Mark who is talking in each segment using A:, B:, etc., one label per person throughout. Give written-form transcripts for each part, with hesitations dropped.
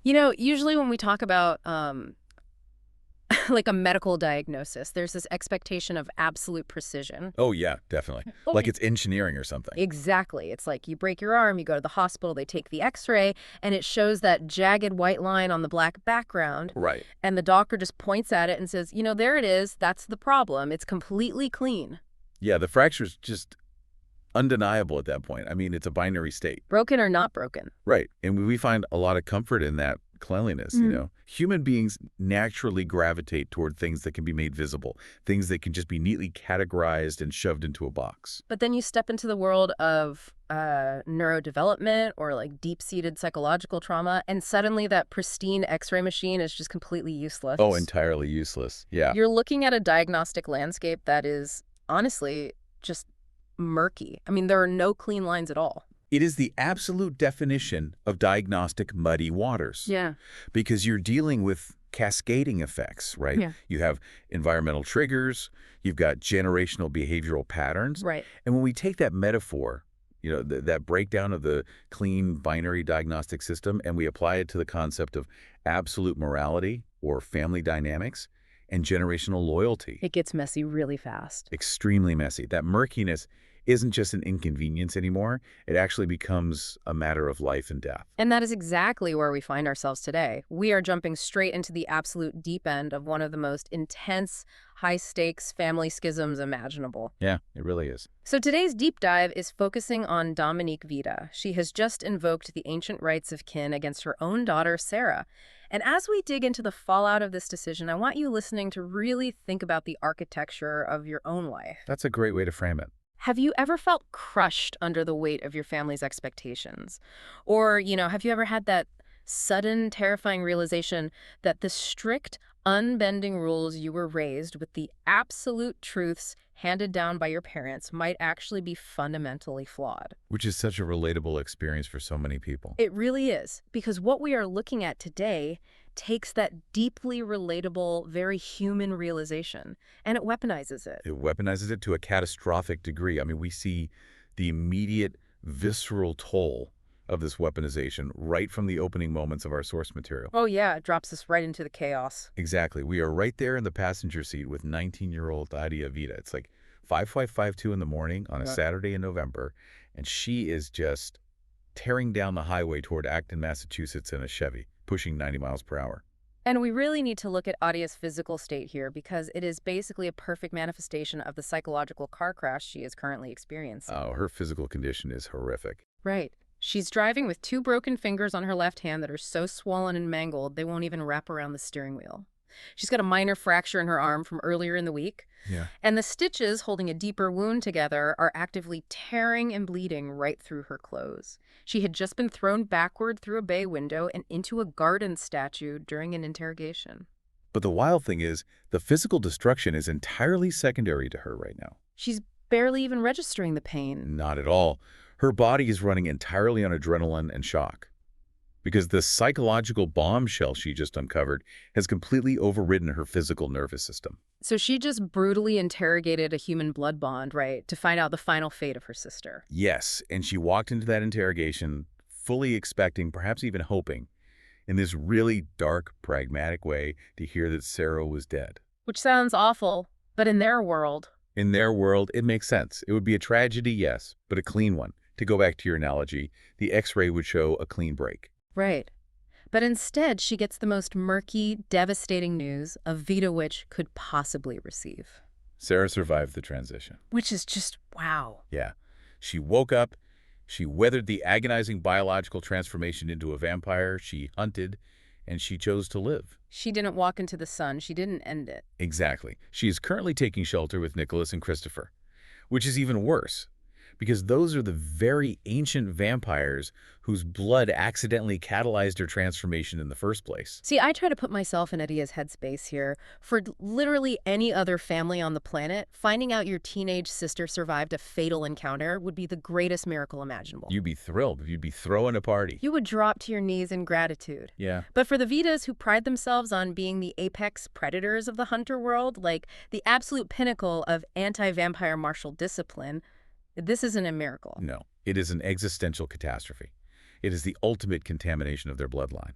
A: Usually when we talk about like a medical diagnosis, there's this expectation of absolute precision.
B: Oh, yeah, definitely. Like it's engineering or something.
A: Exactly. It's like you break your arm, you go to the hospital, they take the x-ray, and it shows that jagged white line on the black background.
B: Right.
A: And the doctor just points at it and says, there it is. That's the problem. It's completely clean.
B: Yeah, the fracture's just undeniable at that point. I mean, it's a binary state.
A: Broken or not broken.
B: Right. And we find a lot of comfort in that cleanliness. Human beings naturally gravitate toward things that can be made visible, things that can just be neatly categorized and shoved into a box.
A: But then you step into the world of neurodevelopment or like deep-seated psychological trauma, and suddenly that pristine x-ray machine is just completely useless.
B: Oh, entirely useless. Yeah.
A: You're looking at a diagnostic landscape that is honestly just murky. I mean, there are no clean lines at all.
B: It is the absolute definition of diagnostic muddy waters.
A: Yeah.
B: Because you're dealing with cascading effects, right?
A: Yeah.
B: You have environmental triggers, you've got generational behavioral patterns.
A: Right.
B: And when we take that metaphor, that breakdown of the clean binary diagnostic system, and we apply it to the concept of absolute morality or family dynamics and generational loyalty.
A: It gets messy really fast.
B: Extremely messy. That murkiness isn't just an inconvenience anymore. It actually becomes a matter of life and death.
A: And that is exactly where we find ourselves today. We are jumping straight into the absolute deep end of one of the most intense, high-stakes family schisms imaginable.
B: Yeah, it really is.
A: So today's deep dive is focusing on Dominique Vida. She has just invoked the ancient rights of kin against her own daughter, Sarah. And as we dig into the fallout of this decision, I want you listening to really think about the architecture of your own life.
B: That's a great way to frame it.
A: Have you ever felt crushed under the weight of your family's expectations? Or, have you ever had that sudden, terrifying realization that the strict, unbending rules you were raised with, the absolute truths handed down by your parents, might actually be fundamentally flawed?
B: Which is such a relatable experience for so many people.
A: It really is, because what we are looking at today takes that deeply relatable, very human realization, and it weaponizes it.
B: It weaponizes it to a catastrophic degree. I mean, we see the immediate, visceral toll of this weaponization right from the opening moments of our source material.
A: Oh yeah, it drops us right into the chaos.
B: Exactly. We are right there in the passenger seat with 19-year-old Adia Vida. It's like 5:52 in the morning on a Saturday in November, and she is just tearing down the highway toward Acton, Massachusetts in a Chevy, pushing 90 miles per hour.
A: And we really need to look at Adia's physical state here, because it is basically a perfect manifestation of the psychological car crash she is currently experiencing.
B: Oh, her physical condition is horrific.
A: Right. She's driving with 2 broken fingers on her left hand that are so swollen and mangled they won't even wrap around the steering wheel. She's got a minor fracture in her arm from earlier in the week.
B: Yeah.
A: And the stitches holding a deeper wound together are actively tearing and bleeding right through her clothes. She had just been thrown backward through a bay window and into a garden statue during an interrogation.
B: But the wild thing is, the physical destruction is entirely secondary to her right now.
A: She's barely even registering the pain.
B: Not at all. Her body is running entirely on adrenaline and shock. Because the psychological bombshell she just uncovered has completely overridden her physical nervous system.
A: So she just brutally interrogated a human blood bond, right, to find out the final fate of her sister.
B: Yes, and she walked into that interrogation fully expecting, perhaps even hoping, in this really dark, pragmatic way, to hear that Sarah was dead.
A: Which sounds awful, but in their world...
B: In their world, it makes sense. It would be a tragedy, yes, but a clean one. To go back to your analogy, the X-ray would show a clean break.
A: Right. But instead, she gets the most murky, devastating news a Vida witch could possibly receive.
B: Sarah survived the transition.
A: Which is just wow.
B: Yeah. She woke up, she weathered the agonizing biological transformation into a vampire, she hunted, and she chose to live.
A: She didn't walk into the sun, she didn't end it.
B: Exactly. She is currently taking shelter with Nicholas and Christopher, which is even worse, because those are the very ancient vampires whose blood accidentally catalyzed her transformation in the first place.
A: See, I try to put myself in Adia's headspace here. For literally any other family on the planet, finding out your teenage sister survived a fatal encounter would be the greatest miracle imaginable.
B: You'd be thrilled. You'd be throwing a party.
A: You would drop to your knees in gratitude.
B: Yeah.
A: But for the Vidas who pride themselves on being the apex predators of the hunter world, like the absolute pinnacle of anti-vampire martial discipline, this isn't a miracle.
B: No, it is an existential catastrophe. It is the ultimate contamination of their bloodline.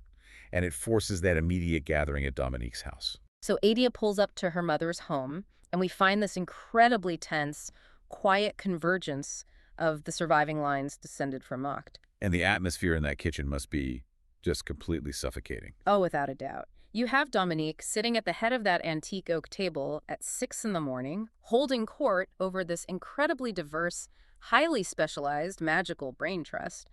B: and it forces that immediate gathering at Dominique's house.
A: So Adia pulls up to her mother's home, and we find this incredibly tense, quiet convergence of the surviving lines descended from Macht.
B: And the atmosphere in that kitchen must be just completely suffocating.
A: Oh, without a doubt. You have Dominique sitting at the head of that antique oak table at 6 in the morning, holding court over this incredibly diverse, highly specialized magical brain trust.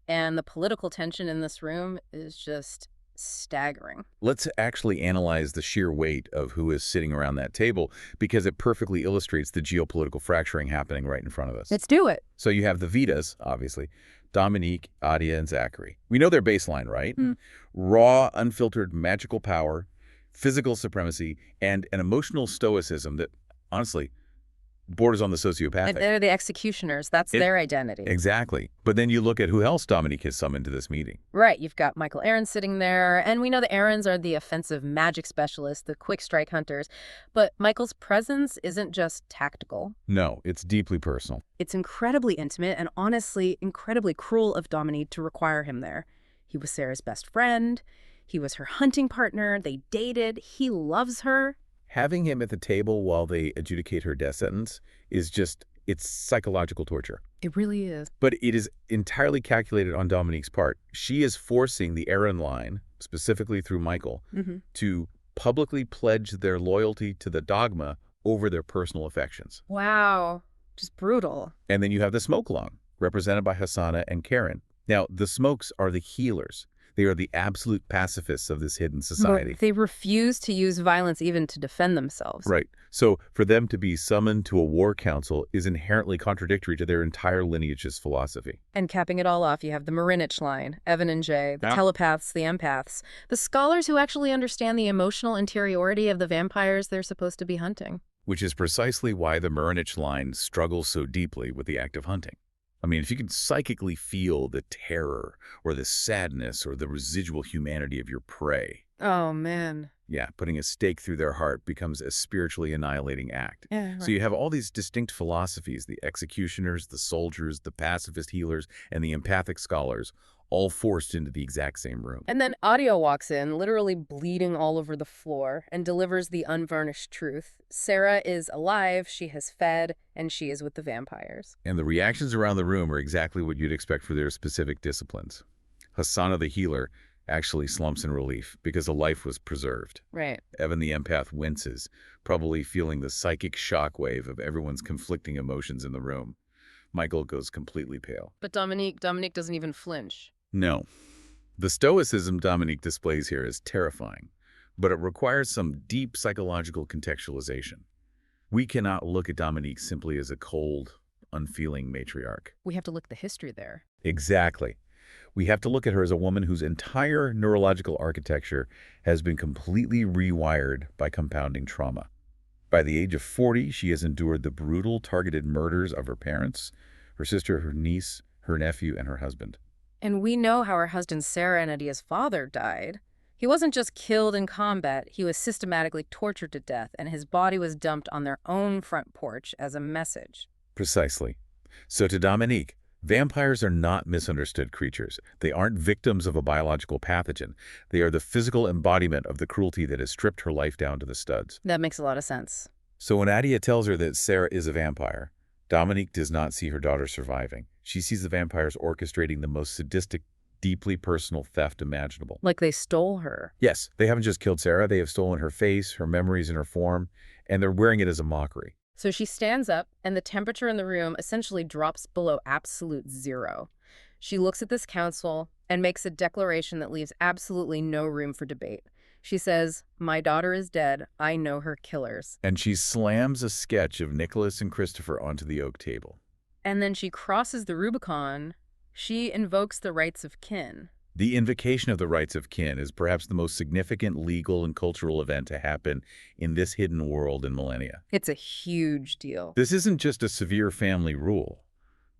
A: And the political tension in this room is just staggering.
B: Let's actually analyze the sheer weight of who is sitting around that table because it perfectly illustrates the geopolitical fracturing happening right in front of us.
A: Let's do it.
B: So you have the Vidas, obviously, Dominique, Adia, and Zachary. We know their baseline, right? Raw, unfiltered magical power, physical supremacy, and an emotional stoicism that, honestly, borders on the sociopathic.
A: And they're the executioners. That's their identity.
B: Exactly. But then you look at who else Dominique has summoned to this meeting.
A: Right. You've got Michael Aaron sitting there, and we know the Aarons are the offensive magic specialists, the quick strike hunters. But Michael's presence isn't just tactical.
B: No, it's deeply personal.
A: It's incredibly intimate and honestly incredibly cruel of Dominique to require him there. He was Sarah's best friend. He was her hunting partner. They dated. He loves her.
B: Having him at the table while they adjudicate her death sentence is just, it's psychological torture.
A: It really is.
B: But it is entirely calculated on Dominique's part. She is forcing the Aaron line, specifically through Michael, to publicly pledge their loyalty to the dogma over their personal affections.
A: Wow. Just brutal.
B: And then you have the smoke long, represented by Hassana and Karen. Now, the smokes are the healers. They are the absolute pacifists of this hidden society.
A: But they refuse to use violence even to defend themselves.
B: Right. So for them to be summoned to a war council is inherently contradictory to their entire lineage's philosophy.
A: And capping it all off, you have the Marinich line, Evan and Jay, the telepaths, the empaths, the scholars who actually understand the emotional interiority of the vampires they're supposed to be hunting.
B: Which is precisely why the Marinich line struggles so deeply with the act of hunting. I mean, if you can psychically feel the terror or the sadness or the residual humanity of your prey.
A: Oh, man.
B: Yeah, putting a stake through their heart becomes a spiritually annihilating act.
A: Yeah, right.
B: So you have all these distinct philosophies, the executioners, the soldiers, the pacifist healers, and the empathic scholars, all forced into the exact same room.
A: And then Adia walks in, literally bleeding all over the floor, and delivers the unvarnished truth. Sarah is alive, she has fed, and she is with the vampires.
B: And the reactions around the room are exactly what you'd expect for their specific disciplines. Hassana the healer actually slumps in relief because a life was preserved.
A: Right.
B: Evan the empath winces, probably feeling the psychic shockwave of everyone's conflicting emotions in the room. Michael goes completely pale.
A: But Dominique doesn't even flinch.
B: No. The stoicism Dominique displays here is terrifying, but it requires some deep psychological contextualization. We cannot look at Dominique simply as a cold, unfeeling matriarch.
A: We have to look at the history there.
B: Exactly. We have to look at her as a woman whose entire neurological architecture has been completely rewired by compounding trauma. By the age of 40, she has endured the brutal, targeted murders of her parents, her sister, her niece, her nephew, and her husband.
A: And we know how her husband Sarah and Adia's father died. He wasn't just killed in combat, he was systematically tortured to death, and his body was dumped on their own front porch as a message.
B: Precisely. So to Dominique, vampires are not misunderstood creatures. They aren't victims of a biological pathogen. They are the physical embodiment of the cruelty that has stripped her life down to the studs.
A: That makes a lot of sense.
B: So when Adia tells her that Sarah is a vampire, Dominique does not see her daughter surviving. She sees the vampires orchestrating the most sadistic, deeply personal theft imaginable.
A: Like they stole her.
B: Yes, they haven't just killed Sarah, they have stolen her face, her memories, and her form, and they're wearing it as a mockery.
A: So she stands up, and the temperature in the room essentially drops below absolute zero. She looks at this council and makes a declaration that leaves absolutely no room for debate. She says, "My daughter is dead. I know her killers."
B: And she slams a sketch of Nicholas and Christopher onto the oak table.
A: And then she crosses the Rubicon. She invokes the rights of kin.
B: The invocation of the rights of kin is perhaps the most significant legal and cultural event to happen in this hidden world in millennia.
A: It's a huge deal.
B: This isn't just a severe family rule.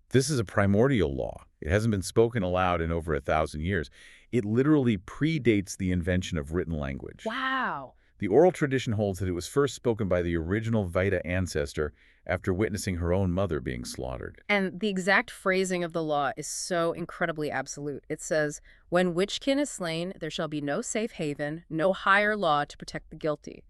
B: This is a primordial law. It hasn't been spoken aloud in over 1,000 years. It literally predates the invention of written language.
A: Wow.
B: The oral tradition holds that it was first spoken by the original Vida ancestor after witnessing her own mother being slaughtered.
A: And the exact phrasing of the law is so incredibly absolute. It says, when witchkin is slain, there shall be no safe haven, no higher law to protect the guilty.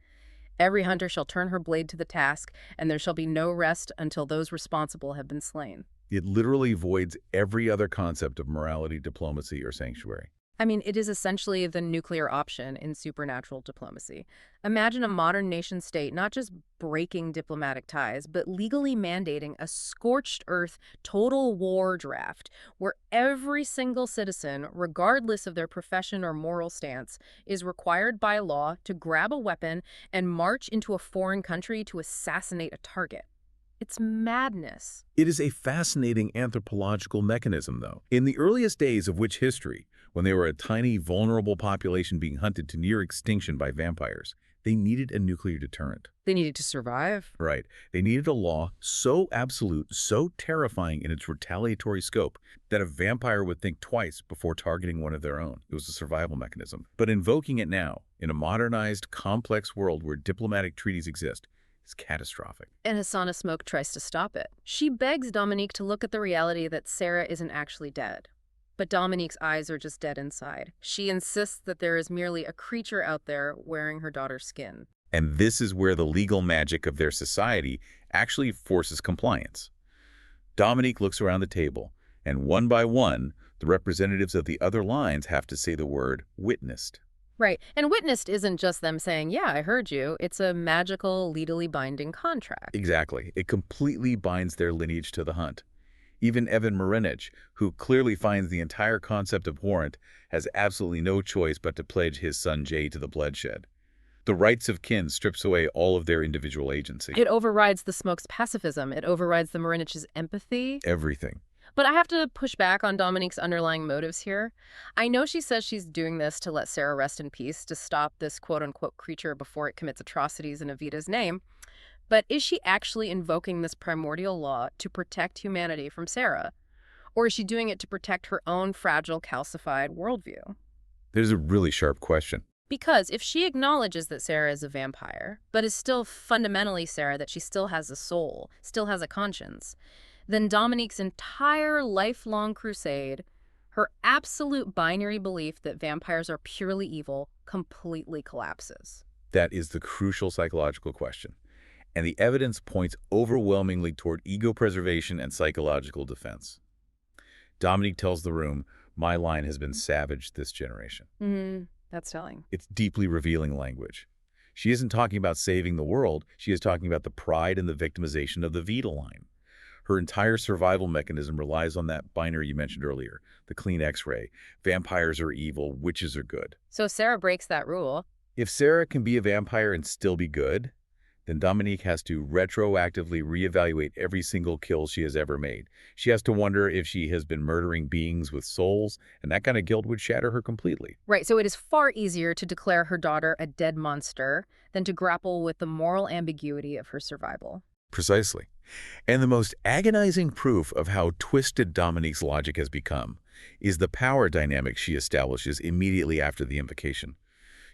A: Every hunter shall turn her blade to the task, and there shall be no rest until those responsible have been slain.
B: It literally voids every other concept of morality, diplomacy, or sanctuary.
A: I mean, it is essentially the nuclear option in supernatural diplomacy. Imagine a modern nation-state not just breaking diplomatic ties, but legally mandating a scorched earth total war draft where every single citizen, regardless of their profession or moral stance, is required by law to grab a weapon and march into a foreign country to assassinate a target. It's madness.
B: It is a fascinating anthropological mechanism, though. In the earliest days of witch history, when they were a tiny, vulnerable population being hunted to near extinction by vampires, they needed a nuclear deterrent.
A: They needed to survive.
B: Right. They needed a law so absolute, so terrifying in its retaliatory scope, that a vampire would think twice before targeting one of their own. It was a survival mechanism. But invoking it now, in a modernized, complex world where diplomatic treaties exist, is catastrophic.
A: And Hasana Smoke tries to stop it. She begs Dominique to look at the reality that Sarah isn't actually dead. But Dominique's eyes are just dead inside. She insists that there is merely a creature out there wearing her daughter's skin.
B: And this is where the legal magic of their society actually forces compliance. Dominique looks around the table, and one by one, the representatives of the other lines have to say the word witnessed.
A: Right. And witnessed isn't just them saying, yeah, I heard you. It's a magical, legally binding contract.
B: Exactly. It completely binds their lineage to the hunt. Even Evan Marinich, who clearly finds the entire concept abhorrent, has absolutely no choice but to pledge his son Jay to the bloodshed. The rights of kin strips away all of their individual agency.
A: It overrides the Smoke's pacifism. It overrides the Marinich's empathy.
B: Everything.
A: But I have to push back on Dominique's underlying motives here. I know she says she's doing this to let Sarah rest in peace, to stop this quote-unquote creature before it commits atrocities in Avida's name. But is she actually invoking this primordial law to protect humanity from Sarah? Or is she doing it to protect her own fragile, calcified worldview?
B: There's a really sharp question.
A: Because if she acknowledges that Sarah is a vampire, but is still fundamentally Sarah, that she still has a soul, still has a conscience, then Dominique's entire lifelong crusade, her absolute binary belief that vampires are purely evil, completely collapses.
B: That is the crucial psychological question. And the evidence points overwhelmingly toward ego preservation and psychological defense. Dominique tells the room, my line has been savaged this generation.
A: That's telling.
B: It's deeply revealing language. She isn't talking about saving the world. She is talking about the pride and the victimization of the Vida line. Her entire survival mechanism relies on that binary you mentioned earlier, the clean X-ray. Vampires are evil, witches are good.
A: So Sarah breaks that rule.
B: If Sarah can be a vampire and still be good, then Dominique has to retroactively reevaluate every single kill she has ever made. She has to wonder if she has been murdering beings with souls, and that kind of guilt would shatter her completely.
A: Right, so it is far easier to declare her daughter a dead monster than to grapple with the moral ambiguity of her survival.
B: Precisely. And the most agonizing proof of how twisted Dominique's logic has become is the power dynamic she establishes immediately after the invocation.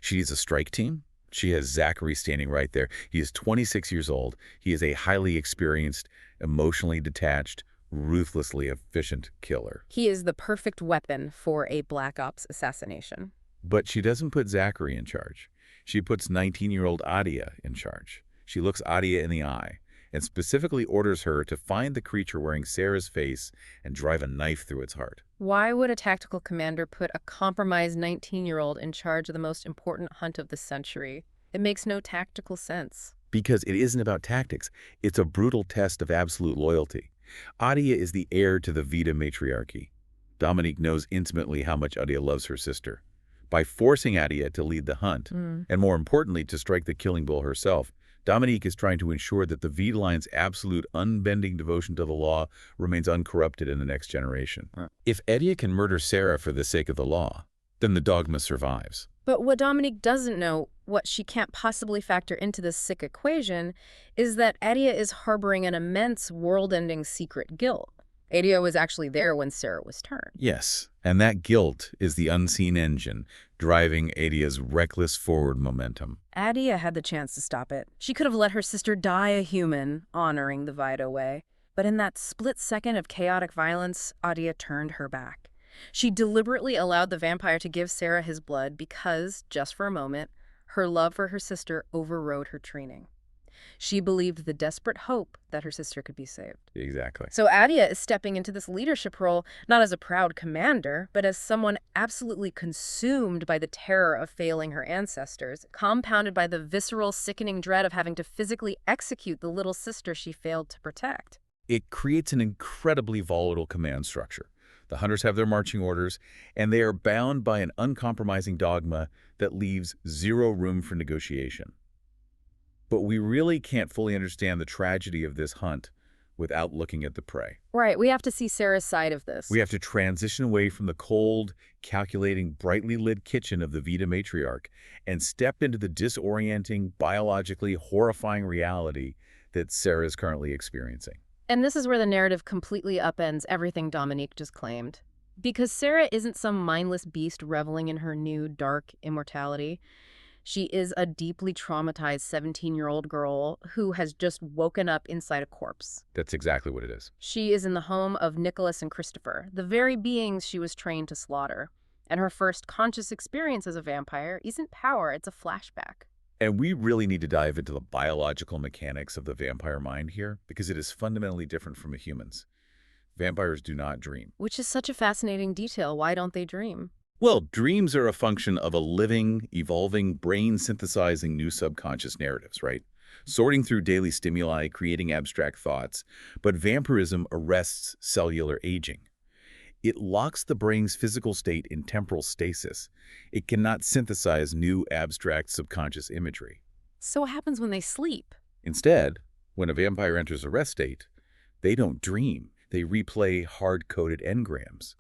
B: She needs a strike team. She has Zachary standing right there. He is 26 years old. He is a highly experienced, emotionally detached, ruthlessly efficient killer.
A: He is the perfect weapon for a Black Ops assassination.
B: But she doesn't put Zachary in charge. She puts 19-year-old Adia in charge. She looks Adia in the eye and specifically orders her to find the creature wearing Sarah's face and drive a knife through its heart.
A: Why would a tactical commander put a compromised 19-year-old in charge of the most important hunt of the century? It makes no tactical sense.
B: Because it isn't about tactics. It's a brutal test of absolute loyalty. Adia is the heir to the Vida matriarchy. Dominique knows intimately how much Adia loves her sister. By forcing Adia to lead the hunt, and more importantly, to strike the killing blow herself, Dominique is trying to ensure that the Vida line's absolute unbending devotion to the law remains uncorrupted in the next generation. If Adia can murder Sarah for the sake of the law, then the dogma survives.
A: But what Dominique doesn't know, what she can't possibly factor into this sick equation, is that Adia is harboring an immense world-ending secret guilt. Adia was actually there when Sarah was turned.
B: Yes, and that guilt is the unseen engine driving Adia's reckless forward momentum.
A: Adia had the chance to stop it. She could have let her sister die a human, honoring the Vida way. But in that split second of chaotic violence, Adia turned her back. She deliberately allowed the vampire to give Sarah his blood because, just for a moment, her love for her sister overrode her training. She believed the desperate hope that her sister could be saved.
B: Exactly.
A: So Adia is stepping into this leadership role not as a proud commander, but as someone absolutely consumed by the terror of failing her ancestors, compounded by the visceral, sickening dread of having to physically execute the little sister she failed to protect.
B: It creates an incredibly volatile command structure. The hunters have their marching orders, and they are bound by an uncompromising dogma that leaves zero room for negotiation. But we really can't fully understand the tragedy of this hunt without looking at the prey.
A: Right, we have to see Sarah's side of this.
B: We have to transition away from the cold, calculating, brightly lit kitchen of the Vida matriarch and step into the disorienting, biologically horrifying reality that Sarah is currently experiencing.
A: And this is where the narrative completely upends everything Dominique just claimed. Because Sarah isn't some mindless beast reveling in her new, dark immortality. She is a deeply traumatized 17-year-old girl who has just woken up inside a corpse.
B: That's exactly what it is.
A: She is in the home of Nicholas and Christopher, the very beings she was trained to slaughter. And her first conscious experience as a vampire isn't power, it's a flashback.
B: And we really need to dive into the biological mechanics of the vampire mind here, because it is fundamentally different from a human's. Vampires do not dream.
A: Which is such a fascinating detail. Why don't they dream?
B: Well, dreams are a function of a living, evolving, brain-synthesizing new subconscious narratives, right? Sorting through daily stimuli, creating abstract thoughts. But vampirism arrests cellular aging. It locks the brain's physical state in temporal stasis. It cannot synthesize new abstract subconscious imagery.
A: So what happens when they sleep?
B: Instead, when a vampire enters a rest state, they don't dream. They replay hard-coded engrams.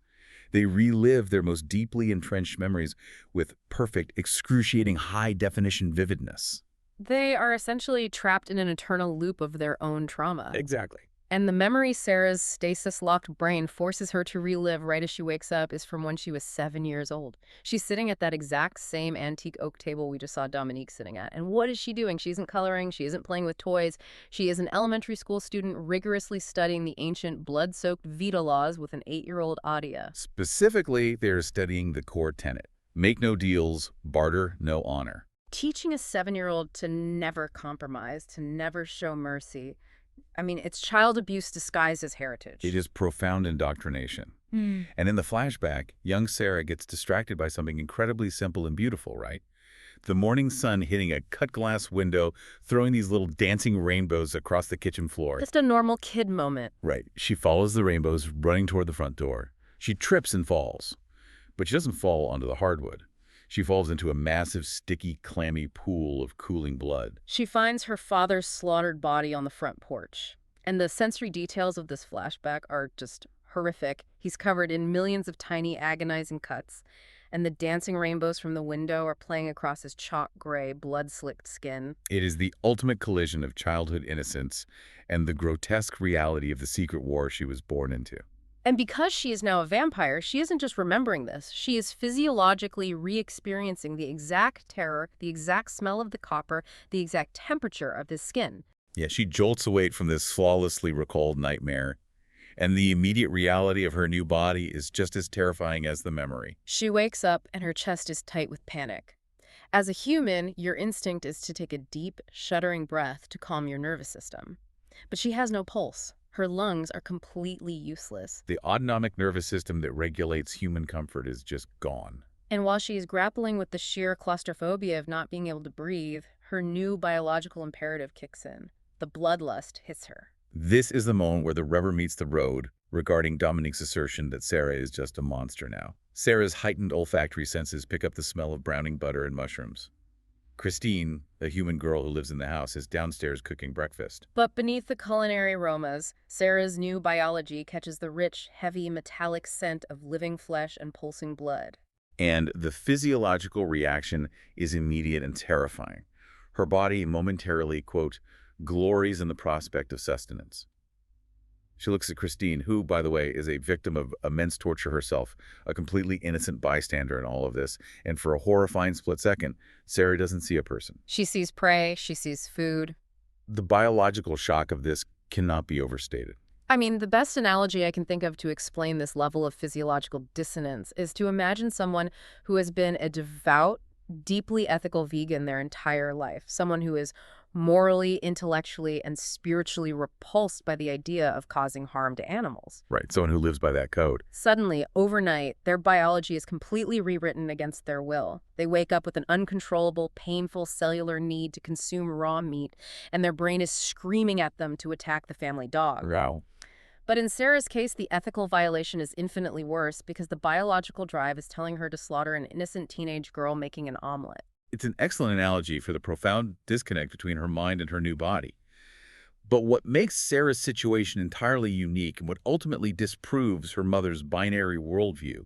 B: They relive their most deeply entrenched memories with perfect, excruciating, high-definition vividness.
A: They are essentially trapped in an eternal loop of their own trauma.
B: Exactly.
A: And the memory Sarah's stasis-locked brain forces her to relive right as she wakes up is from when she was 7 years old. She's sitting at that exact same antique oak table we just saw Dominique sitting at. And what is she doing? She isn't coloring. She isn't playing with toys. She is an elementary school student rigorously studying the ancient blood-soaked Vida laws with an 8-year-old Adia.
B: Specifically, they're studying the core tenet. Make no deals, barter no honor.
A: Teaching a 7-year-old to never compromise, to never show mercy. I mean, it's child abuse disguised as heritage.
B: It is profound indoctrination. And in the flashback, young Sarah gets distracted by something incredibly simple and beautiful, right? The morning sun hitting a cut-glass window, throwing these little dancing rainbows across the kitchen floor.
A: Just a normal kid moment.
B: Right. She follows the rainbows, running toward the front door. She trips and falls. But she doesn't fall onto the hardwood. She falls into a massive, sticky, clammy pool of cooling blood.
A: She finds her father's slaughtered body on the front porch. And the sensory details of this flashback are just horrific. He's covered in millions of tiny, agonizing cuts. And the dancing rainbows from the window are playing across his chalk gray, blood-slicked skin.
B: It is the ultimate collision of childhood innocence and the grotesque reality of the secret war she was born into.
A: And because she is now a vampire, she isn't just remembering this. She is physiologically re-experiencing the exact terror, the exact smell of the copper, the exact temperature of his skin.
B: Yeah, she jolts awake from this flawlessly recalled nightmare, and the immediate reality of her new body is just as terrifying as the memory.
A: She wakes up and her chest is tight with panic. As a human, your instinct is to take a deep, shuddering breath to calm your nervous system. But she has no pulse. Her lungs are completely useless.
B: The autonomic nervous system that regulates human comfort is just gone.
A: And while she is grappling with the sheer claustrophobia of not being able to breathe, her new biological imperative kicks in. The bloodlust hits her.
B: This is the moment where the rubber meets the road regarding Dominique's assertion that Sarah is just a monster now. Sarah's heightened olfactory senses pick up the smell of browning butter and mushrooms. Christine, the human girl who lives in the house, is downstairs cooking breakfast.
A: But beneath the culinary aromas, Sarah's new biology catches the rich, heavy, metallic scent of living flesh and pulsing blood.
B: And the physiological reaction is immediate and terrifying. Her body momentarily, quote, glories in the prospect of sustenance. She looks at Christine, who, by the way, is a victim of immense torture herself, a completely innocent bystander in all of this. And for a horrifying split second, Sarah doesn't see a person.
A: She sees prey, she sees food.
B: The biological shock of this cannot be overstated.
A: I mean, the best analogy I can think of to explain this level of physiological dissonance is to imagine someone who has been a devout, deeply ethical vegan their entire life, someone who is morally, intellectually, and spiritually repulsed by the idea of causing harm to animals.
B: Right, someone who lives by that code.
A: Suddenly, overnight, their biology is completely rewritten against their will. They wake up with an uncontrollable, painful cellular need to consume raw meat, and their brain is screaming at them to attack the family dog.
B: Wow.
A: But in Sarah's case, the ethical violation is infinitely worse because the biological drive is telling her to slaughter an innocent teenage girl making an omelet.
B: It's an excellent analogy for the profound disconnect between her mind and her new body. But what makes Sarah's situation entirely unique and what ultimately disproves her mother's binary worldview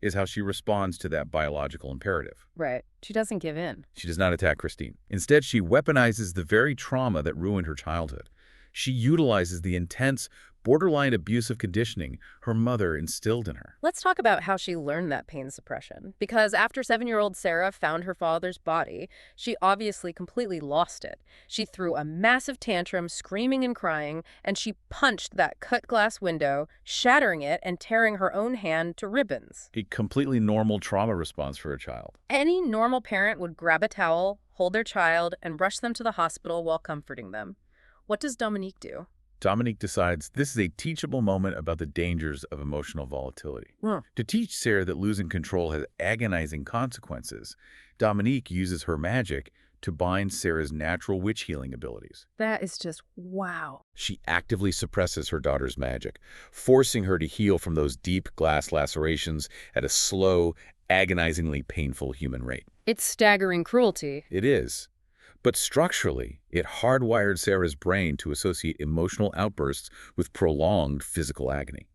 B: is how she responds to that biological imperative.
A: Right. She doesn't give in.
B: She does not attack Christine. Instead, she weaponizes the very trauma that ruined her childhood. She utilizes the intense, borderline abusive conditioning her mother instilled in her.
A: Let's talk about how she learned that pain suppression. Because after 7-year-old Sarah found her father's body, she obviously completely lost it. She threw a massive tantrum, screaming and crying, and she punched that cut glass window, shattering it and tearing her own hand to ribbons.
B: A completely normal trauma response for a child.
A: Any normal parent would grab a towel, hold their child, and rush them to the hospital while comforting them. What does Dominique do?
B: Dominique decides this is a teachable moment about the dangers of emotional volatility. To teach Sarah that losing control has agonizing consequences, Dominique uses her magic to bind Sarah's natural witch healing abilities.
A: That is just wow.
B: She actively suppresses her daughter's magic, forcing her to heal from those deep glass lacerations at a slow, agonizingly painful human rate.
A: It's staggering cruelty.
B: It is. But structurally, it hardwired Sarah's brain to associate emotional outbursts with prolonged physical agony.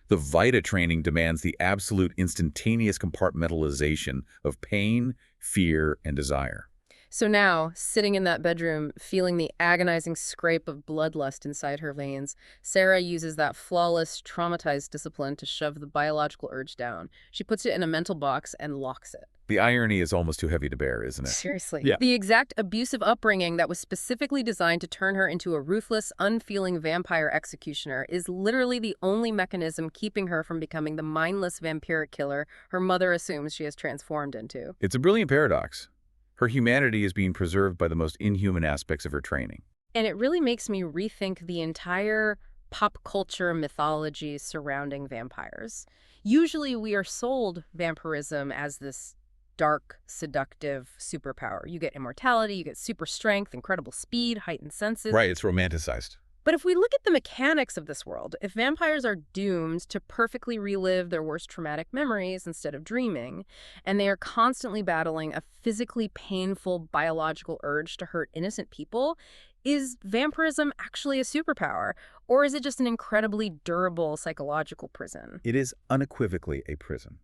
B: The Vida training demands the absolute instantaneous compartmentalization of pain, fear, and desire.
A: So now, sitting in that bedroom, feeling the agonizing scrape of bloodlust inside her veins, Sarah uses that flawless, traumatized discipline to shove the biological urge down. She puts it in a mental box and locks it.
B: The irony is almost too heavy to bear, isn't it?
A: Seriously.
B: Yeah.
A: The exact abusive upbringing that was specifically designed to turn her into a ruthless, unfeeling vampire executioner is literally the only mechanism keeping her from becoming the mindless vampiric killer her mother assumes she has transformed into.
B: It's a brilliant paradox. Her humanity is being preserved by the most inhuman aspects of her training.
A: And it really makes me rethink the entire pop culture mythology surrounding vampires. Usually we are sold vampirism as this dark, seductive superpower. You get immortality, you get super strength, incredible speed, heightened senses.
B: Right, it's romanticized.
A: But if we look at the mechanics of this world, if vampires are doomed to perfectly relive their worst traumatic memories instead of dreaming, and they are constantly battling a physically painful biological urge to hurt innocent people, is vampirism actually a superpower? Or is it just an incredibly durable psychological prison?
B: It is unequivocally a prison.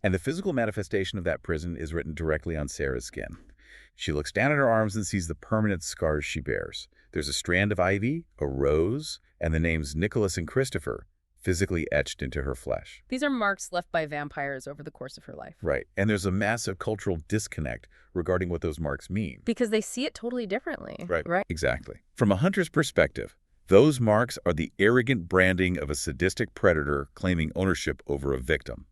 B: And the physical manifestation of that prison is written directly on Sarah's skin. She looks down at her arms and sees the permanent scars she bears. There's a strand of ivy, a rose, and the names Nicholas and Christopher physically etched into her flesh.
A: These are marks left by vampires over the course of her life.
B: Right. And there's a massive cultural disconnect regarding what those marks mean.
A: Because they see it totally differently.
B: Right. Exactly. From a hunter's perspective, those marks are the arrogant branding of a sadistic predator claiming ownership over a victim.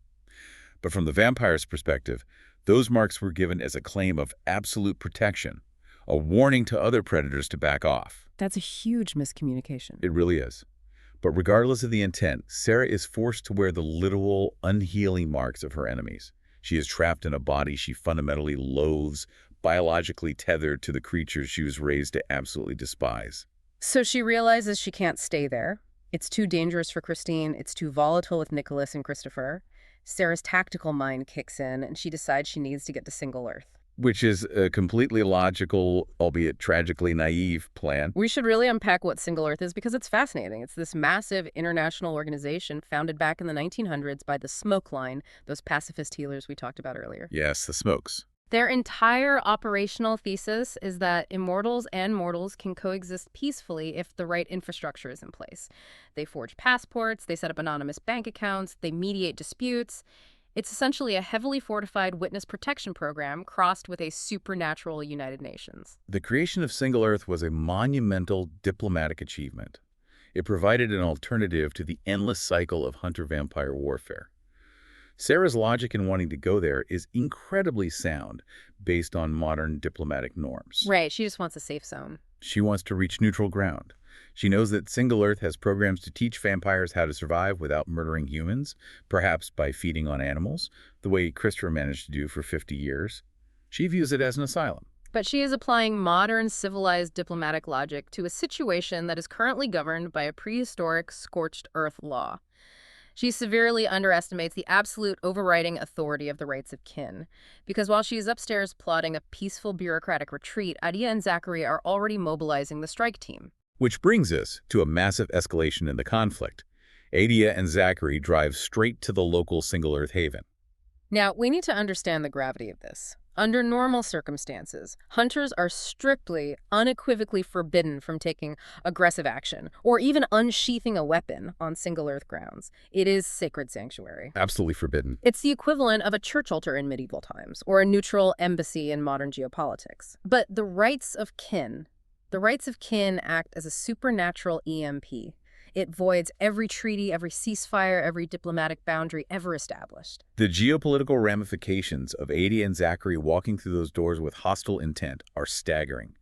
B: But from the vampire's perspective, those marks were given as a claim of absolute protection, a warning to other predators to back off.
A: That's a huge miscommunication.
B: It really is. But regardless of the intent, Sarah is forced to wear the literal, unhealing marks of her enemies. She is trapped in a body she fundamentally loathes, biologically tethered to the creatures she was raised to absolutely despise.
A: So she realizes she can't stay there. It's too dangerous for Christine. It's too volatile with Nicholas and Christopher. Sarah's tactical mind kicks in, and she decides she needs to get to Single Earth.
B: Which is a completely logical, albeit tragically naive, plan.
A: We should really unpack what Single Earth is because it's fascinating. It's this massive international organization founded back in the 1900s by the Smoke Line, those pacifist healers we talked about earlier.
B: Yes, the Smokes.
A: Their entire operational thesis is that immortals and mortals can coexist peacefully if the right infrastructure is in place. They forge passports, they set up anonymous bank accounts, they mediate disputes. It's essentially a heavily fortified witness protection program crossed with a supernatural United Nations.
B: The creation of Single Earth was a monumental diplomatic achievement. It provided an alternative to the endless cycle of hunter-vampire warfare. Sarah's logic in wanting to go there is incredibly sound based on modern diplomatic norms.
A: Right, she just wants a safe zone.
B: She wants to reach neutral ground. She knows that Single Earth has programs to teach vampires how to survive without murdering humans, perhaps by feeding on animals, the way Christopher managed to do for 50 years. She views it as an asylum.
A: But she is applying modern, civilized diplomatic logic to a situation that is currently governed by a prehistoric scorched earth law. She severely underestimates the absolute overriding authority of the rights of kin. Because while she is upstairs plotting a peaceful bureaucratic retreat, Adia and Zachary are already mobilizing the strike team.
B: Which brings us to a massive escalation in the conflict. Adia and Zachary drive straight to the local Single Earth haven.
A: Now, we need to understand the gravity of this. Under normal circumstances, hunters are strictly, unequivocally forbidden from taking aggressive action or even unsheathing a weapon on Single Earth grounds. It is sacred sanctuary.
B: Absolutely forbidden.
A: It's the equivalent of a church altar in medieval times or a neutral embassy in modern geopolitics. But the rights of kin act as a supernatural EMP. It voids every treaty, every ceasefire, every diplomatic boundary ever established.
B: The geopolitical ramifications of Adia and Zachary walking through those doors with hostile intent are staggering.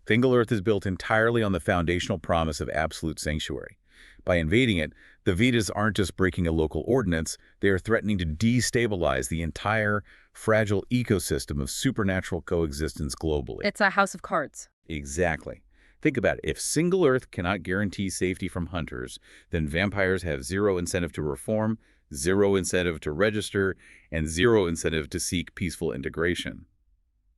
B: Single Earth is built entirely on the foundational promise of absolute sanctuary. By invading it, the Vidas aren't just breaking a local ordinance, they are threatening to destabilize the entire fragile ecosystem of supernatural coexistence globally.
A: It's a house of cards.
B: Exactly. Think about it. If Single Earth cannot guarantee safety from hunters, then vampires have zero incentive to reform, zero incentive to register, and zero incentive to seek peaceful integration.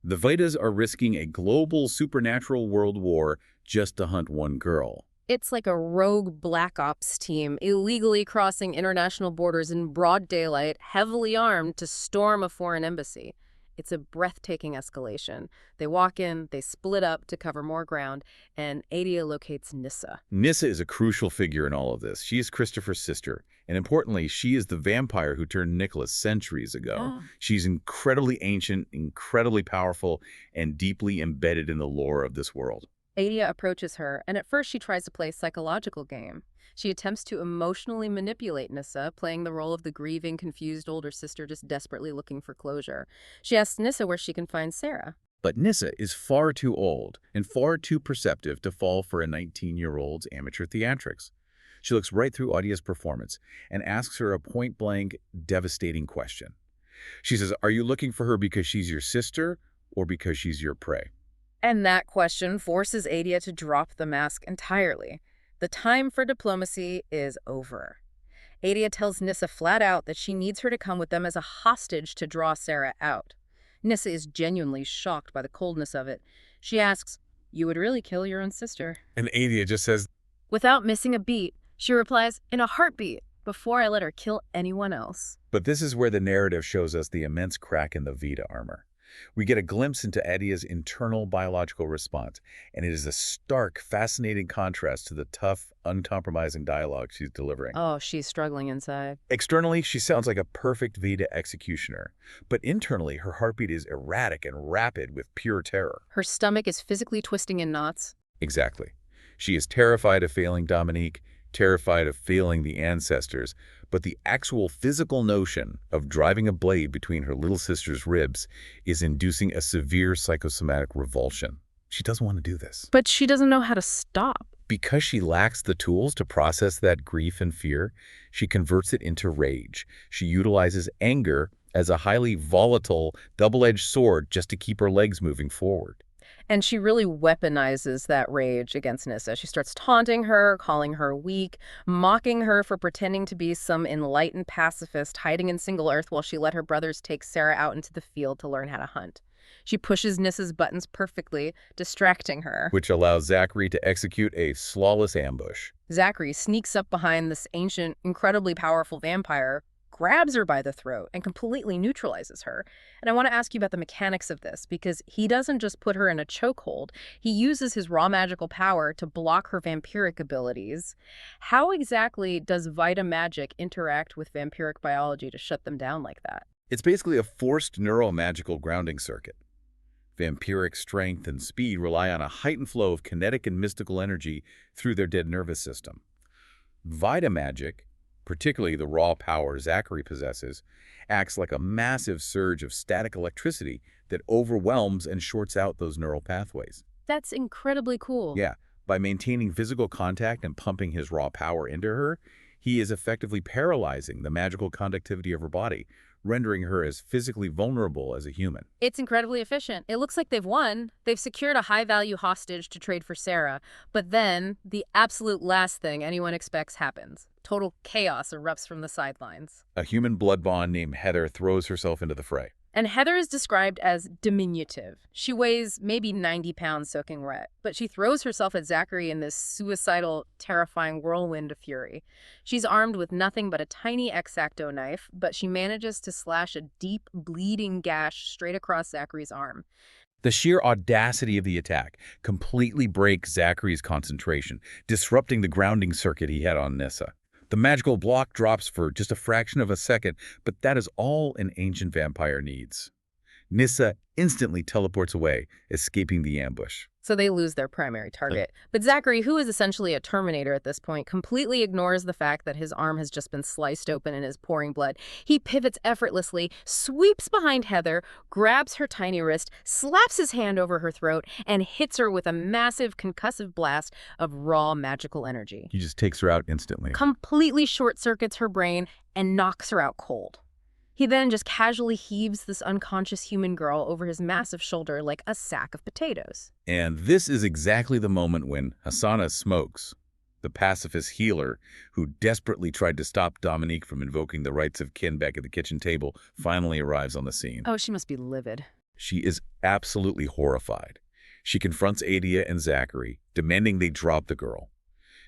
B: The Vidas are risking a global supernatural world war just to hunt one girl.
A: It's like a rogue black ops team illegally crossing international borders in broad daylight, heavily armed to storm a foreign embassy. It's a breathtaking escalation. They walk in, they split up to cover more ground, and Adia locates Nissa.
B: Nissa is a crucial figure in all of this. She is Christopher's sister, and importantly, she is the vampire who turned Nicholas centuries ago.
A: Yeah.
B: She's incredibly ancient, incredibly powerful, and deeply embedded in the lore of this world.
A: Adia approaches her, and at first she tries to play a psychological game. She attempts to emotionally manipulate Nissa, playing the role of the grieving, confused older sister just desperately looking for closure. She asks Nissa where she can find Sarah.
B: But Nissa is far too old and far too perceptive to fall for a 19-year-old's amateur theatrics. She looks right through Adia's performance and asks her a point-blank, devastating question. She says, "Are you looking for her because she's your sister or because she's your prey?"
A: And that question forces Adia to drop the mask entirely. The time for diplomacy is over. Adia tells Nissa flat out that she needs her to come with them as a hostage to draw Sarah out. Nissa is genuinely shocked by the coldness of it. She asks, "You would really kill your own sister?"
B: And Adia just says,
A: Without missing a beat, she replies, "In a heartbeat, before I let her kill anyone else."
B: but this is where the narrative shows us the immense crack in the Vida armor. We get a glimpse into Adia's internal biological response, and it is a stark, fascinating contrast to the tough, uncompromising dialogue she's delivering.
A: Oh, she's struggling inside.
B: Externally, she sounds like a perfect Vida executioner, but internally, her heartbeat is erratic and rapid with pure terror.
A: Her stomach is physically twisting in knots.
B: Exactly. She is terrified of failing Dominique, terrified of failing the ancestors, but the actual physical notion of driving a blade between her little sister's ribs is inducing a severe psychosomatic revulsion. She doesn't want to do this.
A: But she doesn't know how to stop.
B: Because she lacks the tools to process that grief and fear, she converts it into rage. She utilizes anger as a highly volatile, double-edged sword just to keep her legs moving forward.
A: And she really weaponizes that rage against Nissa. She starts taunting her, calling her weak, mocking her for pretending to be some enlightened pacifist hiding in Single Earth while she let her brothers take Sarah out into the field to learn how to hunt. She pushes Nissa's buttons perfectly, distracting her.
B: Which allows Zachary to execute a flawless ambush.
A: Zachary sneaks up behind this ancient, incredibly powerful vampire, grabs her by the throat and completely neutralizes her. And I want to ask you about the mechanics of this, because he doesn't just put her in a chokehold. He uses his raw magical power to block her vampiric abilities. How exactly does Vita magic interact with vampiric biology to shut them down like that?
B: It's basically a forced neuromagical grounding circuit. Vampiric strength and speed rely on a heightened flow of kinetic and mystical energy through their dead nervous system. Vita magic, particularly the raw power Zachary possesses, acts like a massive surge of static electricity that overwhelms and shorts out those neural pathways.
A: That's incredibly cool.
B: Yeah, by maintaining physical contact and pumping his raw power into her, he is effectively paralyzing the magical conductivity of her body, rendering her as physically vulnerable as a human.
A: It's incredibly efficient. It looks like they've won. They've secured a high-value hostage to trade for Sarah. But then, the absolute last thing anyone expects happens. Total chaos erupts from the sidelines.
B: A human blood bond named Heather throws herself into the fray.
A: And Heather is described as diminutive. She weighs maybe 90 pounds soaking wet, but she throws herself at Zachary in this suicidal, terrifying whirlwind of fury. She's armed with nothing but a tiny X-Acto knife, but she manages to slash a deep, bleeding gash straight across Zachary's arm.
B: The sheer audacity of the attack completely breaks Zachary's concentration, disrupting the grounding circuit he had on Nyssa. The magical block drops for just a fraction of a second, but that is all an ancient vampire needs. Nyssa instantly teleports away, escaping the ambush.
A: So they lose their primary target. But Zachary, who is essentially a Terminator at this point, completely ignores the fact that his arm has just been sliced open and is pouring blood. He pivots effortlessly, sweeps behind Heather, grabs her tiny wrist, slaps his hand over her throat, and hits her with a massive concussive blast of raw magical energy.
B: He just takes her out instantly.
A: Completely short-circuits her brain and knocks her out cold. He then just casually heaves this unconscious human girl over his massive shoulder like a sack of potatoes.
B: And this is exactly the moment when Hasana Smokes, the pacifist healer who desperately tried to stop Dominique from invoking the rights of kin back at the kitchen table, finally arrives on the scene.
A: Oh, she must be livid.
B: She is absolutely horrified. She confronts Adia and Zachary, demanding they drop the girl.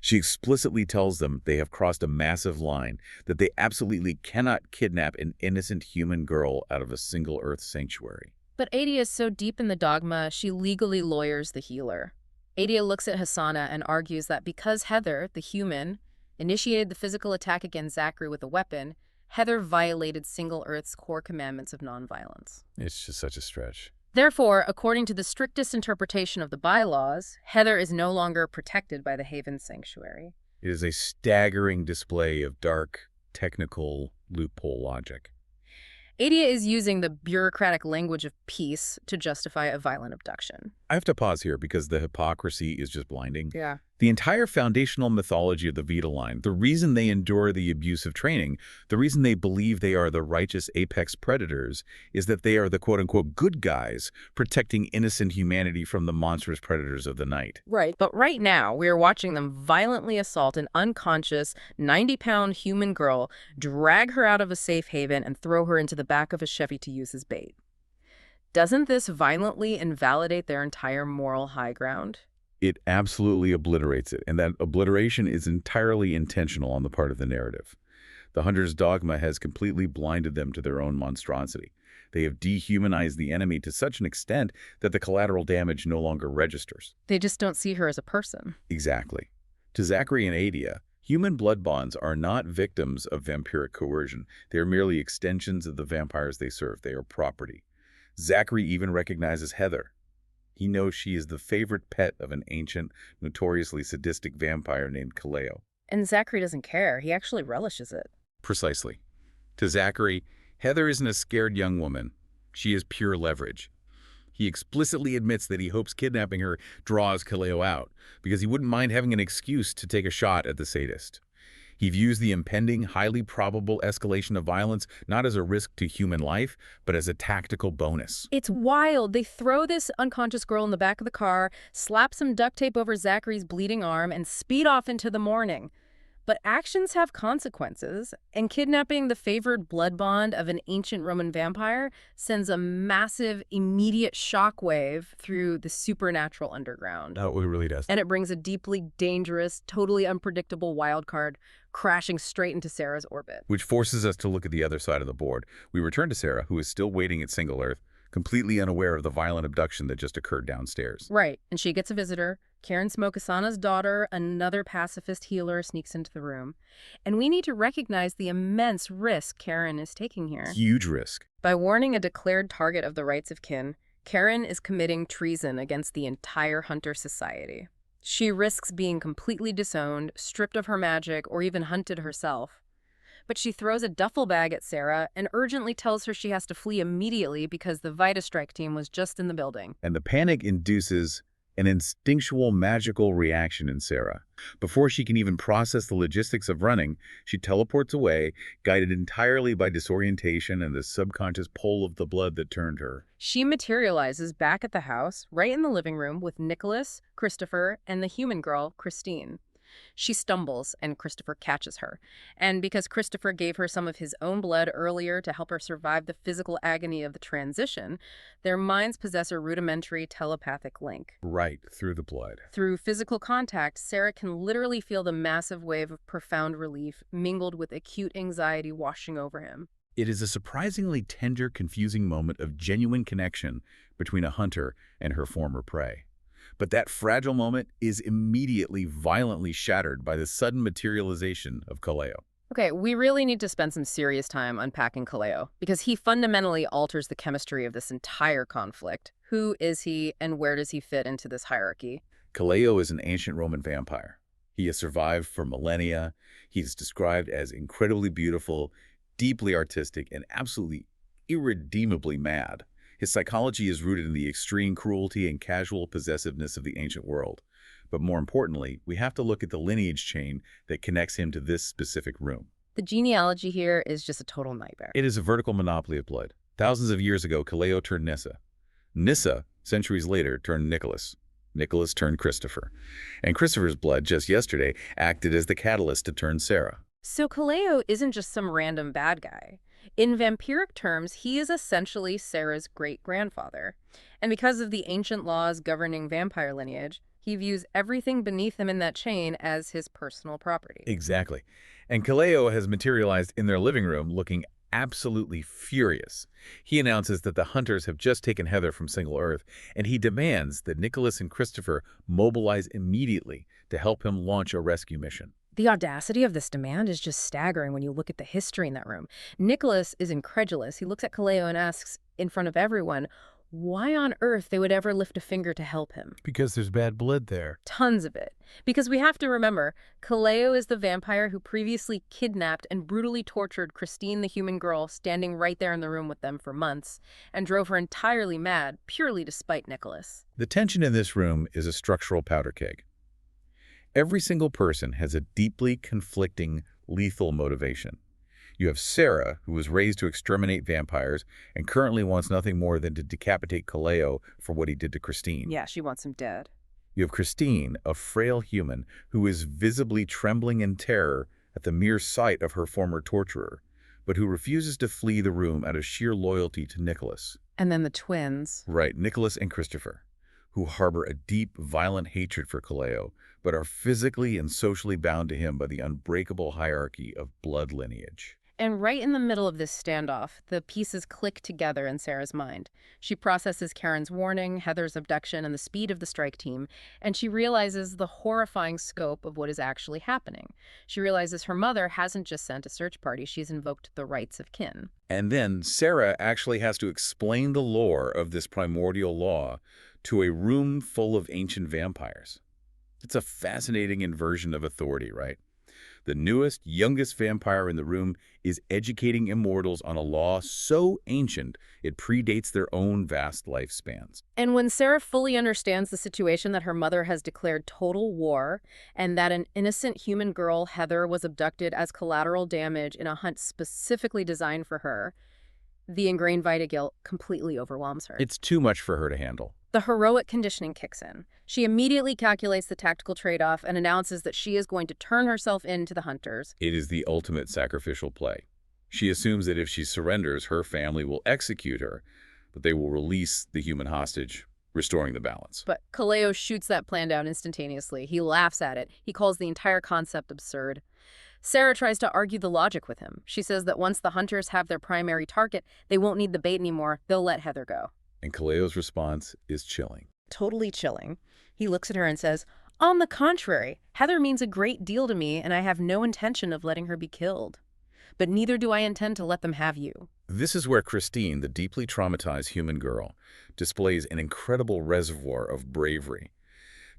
B: She explicitly tells them they have crossed a massive line, that they absolutely cannot kidnap an innocent human girl out of a single Earth sanctuary.
A: But Adia is so deep in the dogma, she legally lawyers the healer. Adia looks at Hasana and argues that because Heather, the human, initiated the physical attack against Zachary with a weapon, Heather violated single Earth's core commandments of nonviolence.
B: It's just such a stretch.
A: Therefore, according to the strictest interpretation of the bylaws, Heather is no longer protected by the Haven Sanctuary.
B: It is a staggering display of dark, technical loophole logic.
A: Adia is using the bureaucratic language of peace to justify a violent abduction.
B: I have to pause here because the hypocrisy is just blinding.
A: Yeah.
B: The entire foundational mythology of the Vida line, the reason they endure the abusive training, the reason they believe they are the righteous apex predators, is that they are the quote-unquote good guys protecting innocent humanity from the monstrous predators of the night.
A: Right. But right now, we are watching them violently assault an unconscious, 90-pound human girl, drag her out of a safe haven, and throw her into the back of a Chevy to use as bait. Doesn't this violently invalidate their entire moral high ground?
B: It absolutely obliterates it, and that obliteration is entirely intentional on the part of the narrative. The hunter's dogma has completely blinded them to their own monstrosity. They have dehumanized the enemy to such an extent that the collateral damage no longer registers.
A: They just don't see her as a person.
B: Exactly. To Zachary and Adia, human blood bonds are not victims of vampiric coercion. They are merely extensions of the vampires they serve. They are property. Zachary even recognizes Heather. He knows she is the favorite pet of an ancient, notoriously sadistic vampire named Kaleo.
A: And Zachary doesn't care. He actually relishes it.
B: Precisely. To Zachary, Heather isn't a scared young woman. She is pure leverage. He explicitly admits that he hopes kidnapping her draws Kaleo out, because he wouldn't mind having an excuse to take a shot at the sadist. He views the impending, highly probable escalation of violence not as a risk to human life, but as a tactical bonus.
A: It's wild. They throw this unconscious girl in the back of the car, slap some duct tape over Zachary's bleeding arm, and speed off into the morning. But actions have consequences, and kidnapping the favored blood bond of an ancient Roman vampire sends a massive, immediate shockwave through the supernatural underground.
B: Oh, it really does.
A: And it brings a deeply dangerous, totally unpredictable wild card crashing straight into Sarah's orbit.
B: Which forces us to look at the other side of the board. We return to Sarah, who is still waiting at Single Earth, completely unaware of the violent abduction that just occurred downstairs.
A: Right, and she gets a visitor. Karen Smokasana's daughter, another pacifist healer, sneaks into the room. And we need to recognize the immense risk Karen is taking here.
B: Huge risk.
A: By warning a declared target of the rights of kin, Karen is committing treason against the entire Hunter society. She risks being completely disowned, stripped of her magic, or even hunted herself. But she throws a duffel bag at Sarah and urgently tells her she has to flee immediately because the Vida strike team was just in the building.
B: And the panic induces an instinctual magical reaction in Sarah. Before she can even process the logistics of running, she teleports away, guided entirely by disorientation and the subconscious pull of the blood that turned her.
A: She materializes back at the house, right in the living room, with Nicholas, Christopher, and the human girl, Christine. She stumbles, and Christopher catches her. And because Christopher gave her some of his own blood earlier to help her survive the physical agony of the transition, their minds possess a rudimentary telepathic link.
B: Right, through the blood.
A: Through physical contact, Sarah can literally feel the massive wave of profound relief mingled with acute anxiety washing over him.
B: It is a surprisingly tender, confusing moment of genuine connection between a hunter and her former prey. But that fragile moment is immediately violently shattered by the sudden materialization of Kaleo.
A: Okay, we really need to spend some serious time unpacking Kaleo, because he fundamentally alters the chemistry of this entire conflict. Who is he, and where does he fit into this hierarchy?
B: Kaleo is an ancient Roman vampire. He has survived for millennia. He is described as incredibly beautiful, deeply artistic, and absolutely irredeemably mad. His psychology is rooted in the extreme cruelty and casual possessiveness of the ancient world. But more importantly, we have to look at the lineage chain that connects him to this specific room.
A: The genealogy here is just a total nightmare.
B: It is a vertical monopoly of blood. Thousands of years ago, Kaleo turned Nissa. Nissa, centuries later, turned Nicholas. Nicholas turned Christopher. And Christopher's blood, just yesterday, acted as the catalyst to turn Sarah.
A: So Kaleo isn't just some random bad guy. In vampiric terms, he is essentially Sarah's great-grandfather. And because of the ancient laws governing vampire lineage, he views everything beneath him in that chain as his personal property.
B: Exactly. And Kaleo has materialized in their living room looking absolutely furious. He announces that the hunters have just taken Heather from Single Earth, and he demands that Nicholas and Christopher mobilize immediately to help him launch a rescue mission.
A: The audacity of this demand is just staggering when you look at the history in that room. Nicholas is incredulous. He looks at Kaleo and asks, in front of everyone, why on earth they would ever lift a finger to help him.
B: Because there's bad blood there.
A: Tons of it. Because we have to remember, Kaleo is the vampire who previously kidnapped and brutally tortured Christine, the human girl, standing right there in the room with them for months, and drove her entirely mad, purely to spite Nicholas.
B: The tension in this room is a structural powder keg. Every single person has a deeply conflicting, lethal motivation. You have Sarah, who was raised to exterminate vampires and currently wants nothing more than to decapitate Kaleo for what he did to Christine.
A: Yeah, she wants him dead.
B: You have Christine, a frail human who is visibly trembling in terror at the mere sight of her former torturer, but who refuses to flee the room out of sheer loyalty to Nicholas.
A: And then the twins.
B: Right, Nicholas and Christopher, who harbor a deep, violent hatred for Kaleo, but are physically and socially bound to him by the unbreakable hierarchy of blood lineage.
A: And right in the middle of this standoff, the pieces click together in Sarah's mind. She processes Karen's warning, Heather's abduction, and the speed of the strike team, and she realizes the horrifying scope of what is actually happening. She realizes her mother hasn't just sent a search party, she's invoked the rights of kin.
B: And then Sarah actually has to explain the lore of this primordial law to a room full of ancient vampires. It's a fascinating inversion of authority, right? The newest, youngest vampire in the room is educating immortals on a law so ancient it predates their own vast lifespans.
A: And when Sarah fully understands the situation that her mother has declared total war and that an innocent human girl, Heather, was abducted as collateral damage in a hunt specifically designed for her, The ingrained Vida guilt completely overwhelms her.
B: It's too much for her to handle.
A: The heroic conditioning kicks in. She immediately calculates the tactical trade-off and announces that she is going to turn herself in to the hunters.
B: It is the ultimate sacrificial play. She assumes that if she surrenders, her family will execute her, but they will release the human hostage, restoring the balance.
A: But Kaleo shoots that plan down instantaneously. He laughs at it. He calls the entire concept absurd. Sarah tries to argue the logic with him. She says that once the hunters have their primary target, they won't need the bait anymore. They'll let Heather go.
B: And Kaleo's response is chilling.
A: Totally chilling. He looks at her and says, "On the contrary, Heather means a great deal to me, and I have no intention of letting her be killed. But neither do I intend to let them have you."
B: This is where Christine, the deeply traumatized human girl, displays an incredible reservoir of bravery.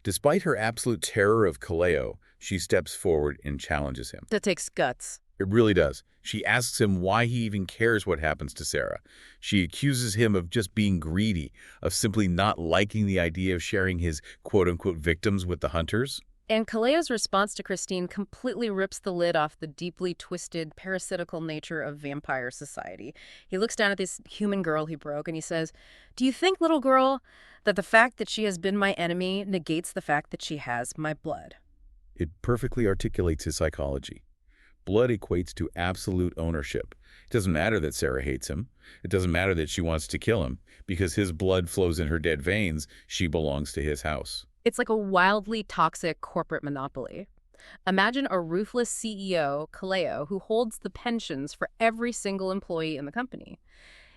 B: Despite her absolute terror of Kaleo, she steps forward and challenges him.
A: That takes guts.
B: It really does. She asks him why he even cares what happens to Sarah. She accuses him of just being greedy, of simply not liking the idea of sharing his quote-unquote victims with the hunters.
A: And Kaleo's response to Christine completely rips the lid off the deeply twisted, parasitical nature of vampire society. He looks down at this human girl he broke and he says, "Do you think, little girl, that the fact that she has been my enemy negates the fact that she has my blood?"
B: It perfectly articulates his psychology. Blood equates to absolute ownership. It doesn't matter that Sarah hates him. It doesn't matter that she wants to kill him. Because his blood flows in her dead veins, she belongs to his house.
A: It's like a wildly toxic corporate monopoly. Imagine a ruthless CEO, Kaleo, who holds the pensions for every single employee in the company.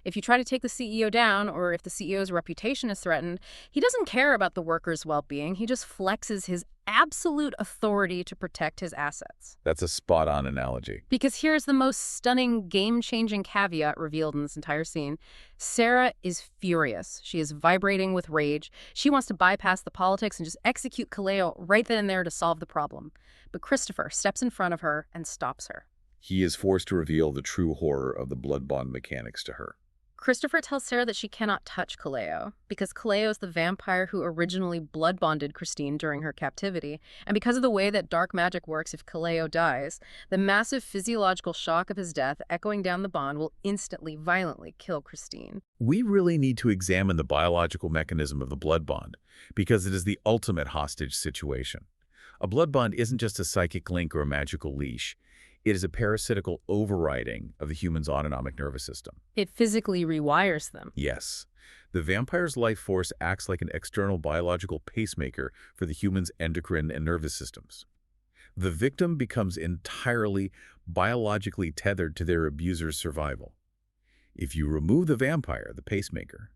A: If you try to take the CEO down, or if the CEO's reputation is threatened, he doesn't care about the workers' well-being. He just flexes his absolute authority to protect his assets.
B: That's a spot-on analogy.
A: Because here's the most stunning, game-changing caveat revealed in this entire scene. Sarah is furious. She is vibrating with rage. She wants to bypass the politics and just execute Kaleo right then and there to solve the problem. But Christopher steps in front of her and stops her.
B: He is forced to reveal the true horror of the blood bond mechanics to her.
A: Christopher tells Sarah that she cannot touch Kaleo because Kaleo is the vampire who originally blood bonded Christine during her captivity, and because of the way that dark magic works if Kaleo dies, the massive physiological shock of his death echoing down the bond will instantly, violently kill Christine.
B: We really need to examine the biological mechanism of the blood bond because it is the ultimate hostage situation. A blood bond isn't just a psychic link or a magical leash. It is a parasitical overriding of the human's autonomic nervous system.
A: It physically rewires them.
B: Yes. The vampire's life force acts like an external biological pacemaker for the human's endocrine and nervous systems. The victim becomes entirely biologically tethered to their abuser's survival. If you remove the vampire, the pacemaker,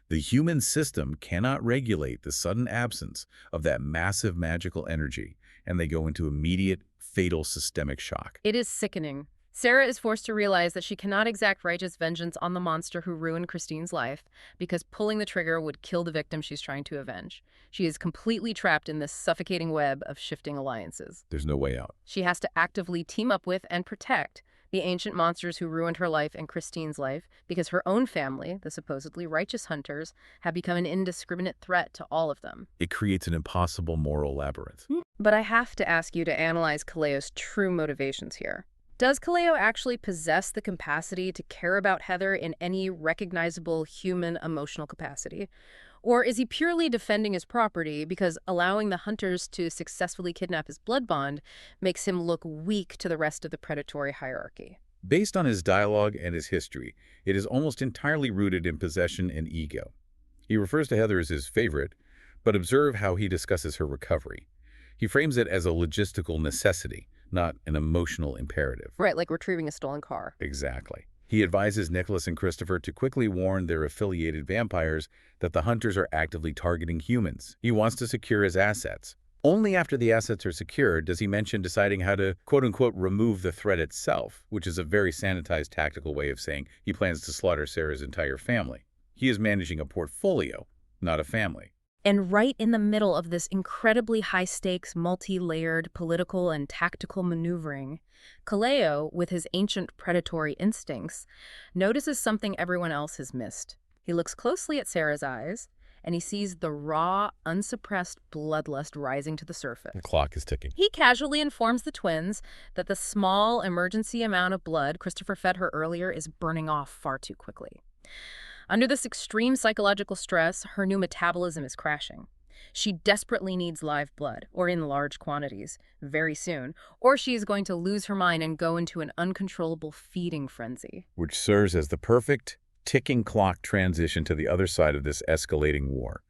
B: the human system cannot regulate the sudden absence of that massive magical energy, and they go into immediate, fatal systemic shock.
A: It is sickening. Sarah is forced to realize that she cannot exact righteous vengeance on the monster who ruined Christine's life because pulling the trigger would kill the victim she's trying to avenge. She is completely trapped in this suffocating web of shifting alliances.
B: There's no way out.
A: She has to actively team up with and protect the ancient monsters who ruined her life and Christine's life because her own family, the supposedly righteous hunters, have become an indiscriminate threat to all of them.
B: It creates an impossible moral labyrinth.
A: But I have to ask you to analyze Kaleo's true motivations here. Does Kaleo actually possess the capacity to care about Heather in any recognizable human emotional capacity? Or is he purely defending his property because allowing the hunters to successfully kidnap his blood bond makes him look weak to the rest of the predatory hierarchy?
B: Based on his dialogue and his history, it is almost entirely rooted in possession and ego. He refers to Heather as his favorite, but observe how he discusses her recovery. He frames it as a logistical necessity, not an emotional imperative.
A: Right, like retrieving a stolen car.
B: Exactly. He advises Nicholas and Christopher to quickly warn their affiliated vampires that the hunters are actively targeting humans. He wants to secure his assets. Only after the assets are secured does he mention deciding how to, quote-unquote, remove the threat itself, which is a very sanitized tactical way of saying he plans to slaughter Sarah's entire family. He is managing a portfolio, not a family.
A: And right in the middle of this incredibly high-stakes, multi-layered political and tactical maneuvering, Kaleo, with his ancient predatory instincts, notices something everyone else has missed. He looks closely at Sarah's eyes, and he sees the raw, unsuppressed bloodlust rising to the surface.
B: The clock is ticking.
A: He casually informs the twins that the small emergency amount of blood Christopher fed her earlier is burning off far too quickly. Under this extreme psychological stress, her new metabolism is crashing. She desperately needs live blood, or in large quantities, very soon, or she is going to lose her mind and go into an uncontrollable feeding frenzy.
B: Which serves as the perfect ticking clock transition to the other side of this escalating war.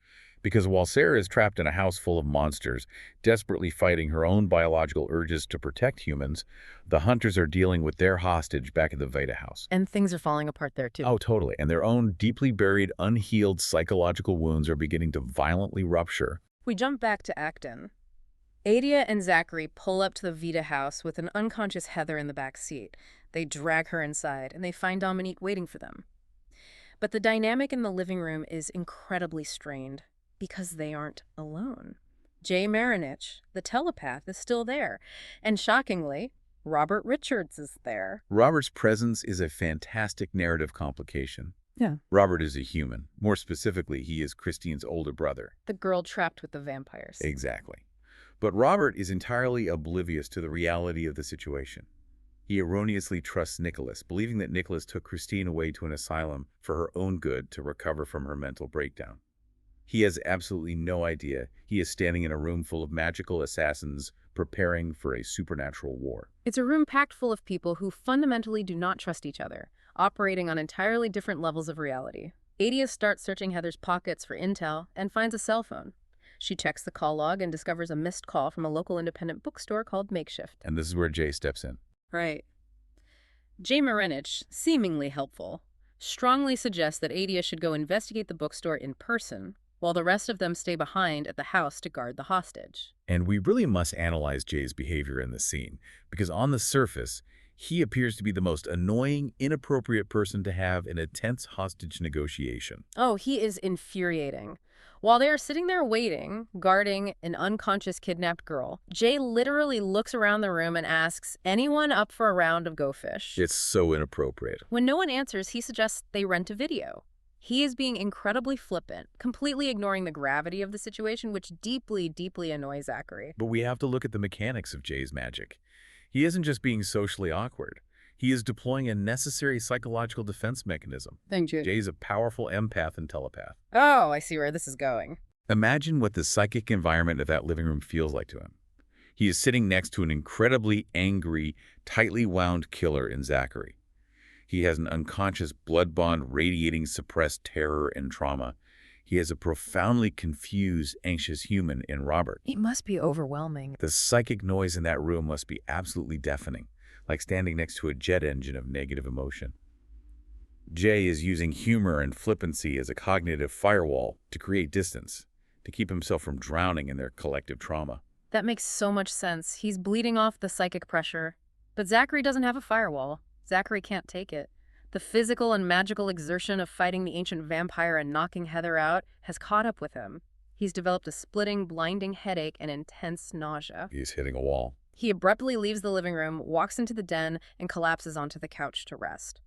B: Because while Sarah is trapped in a house full of monsters, desperately fighting her own biological urges to protect humans, the hunters are dealing with their hostage back at the Vida house.
A: And things are falling apart there, too.
B: Oh, totally. And their own deeply buried, unhealed psychological wounds are beginning to violently rupture.
A: We jump back to Acton. Adia and Zachary pull up to the Vida house with an unconscious Heather in the back seat. They drag her inside, and they find Dominique waiting for them. But the dynamic in the living room is incredibly strained because they aren't alone. Jay Marinich, the telepath, is still there. And shockingly, Robert Richards is there.
B: Robert's presence is a fantastic narrative complication.
A: Yeah.
B: Robert is a human. More specifically, he is Christine's older brother.
A: The girl trapped with the vampires.
B: Exactly. But Robert is entirely oblivious to the reality of the situation. He erroneously trusts Nicholas, believing that Nicholas took Christine away to an asylum for her own good to recover from her mental breakdown. He has absolutely no idea he is standing in a room full of magical assassins preparing for a supernatural war.
A: It's a room packed full of people who fundamentally do not trust each other, operating on entirely different levels of reality. Adia starts searching Heather's pockets for intel and finds a cell phone. She checks the call log and discovers a missed call from a local independent bookstore called Makeshift.
B: And this is where Jay steps in.
A: Right. Jay Marinich, seemingly helpful, strongly suggests that Adia should go investigate the bookstore in person, while the rest of them stay behind at the house to guard the hostage.
B: And we really must analyze Jay's behavior in this scene, because on the surface, he appears to be the most annoying, inappropriate person to have in a tense hostage negotiation.
A: Oh, he is infuriating. While they are sitting there waiting, guarding an unconscious kidnapped girl, Jay literally looks around the room and asks, anyone up for a round of Go Fish?
B: It's so inappropriate.
A: When no one answers, he suggests they rent a video. He is being incredibly flippant, completely ignoring the gravity of the situation, which deeply, deeply annoys Zachary.
B: But we have to look at the mechanics of Jay's magic. He isn't just being socially awkward. He is deploying a necessary psychological defense mechanism.
A: Thank you.
B: Jay's a powerful empath and telepath.
A: Oh, I see where this is going.
B: Imagine what the psychic environment of that living room feels like to him. He is sitting next to an incredibly angry, tightly wound killer in Zachary. He has an unconscious blood bond radiating suppressed terror and trauma. He has a profoundly confused, anxious human in Robert.
A: It must be overwhelming.
B: The psychic noise in that room must be absolutely deafening, like standing next to a jet engine of negative emotion. Jay is using humor and flippancy as a cognitive firewall to create distance, to keep himself from drowning in their collective trauma.
A: That makes so much sense. He's bleeding off the psychic pressure. But Zachary doesn't have a firewall. Zachary can't take it. The physical and magical exertion of fighting the ancient vampire and knocking Heather out has caught up with him. He's developed a splitting, blinding headache and intense nausea.
B: He's hitting a wall.
A: He abruptly leaves the living room, walks into the den, and collapses onto the couch to rest.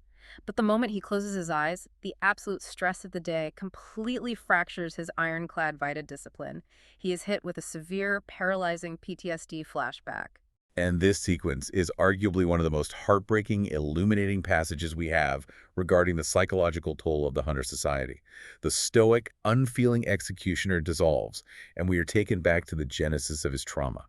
A: But the moment he closes his eyes, the absolute stress of the day completely fractures his ironclad Vida discipline. He is hit with a severe, paralyzing PTSD flashback.
B: And this sequence is arguably one of the most heartbreaking, illuminating passages we have regarding the psychological toll of the Hunter Society. The stoic, unfeeling executioner dissolves, and we are taken back to the genesis of his trauma.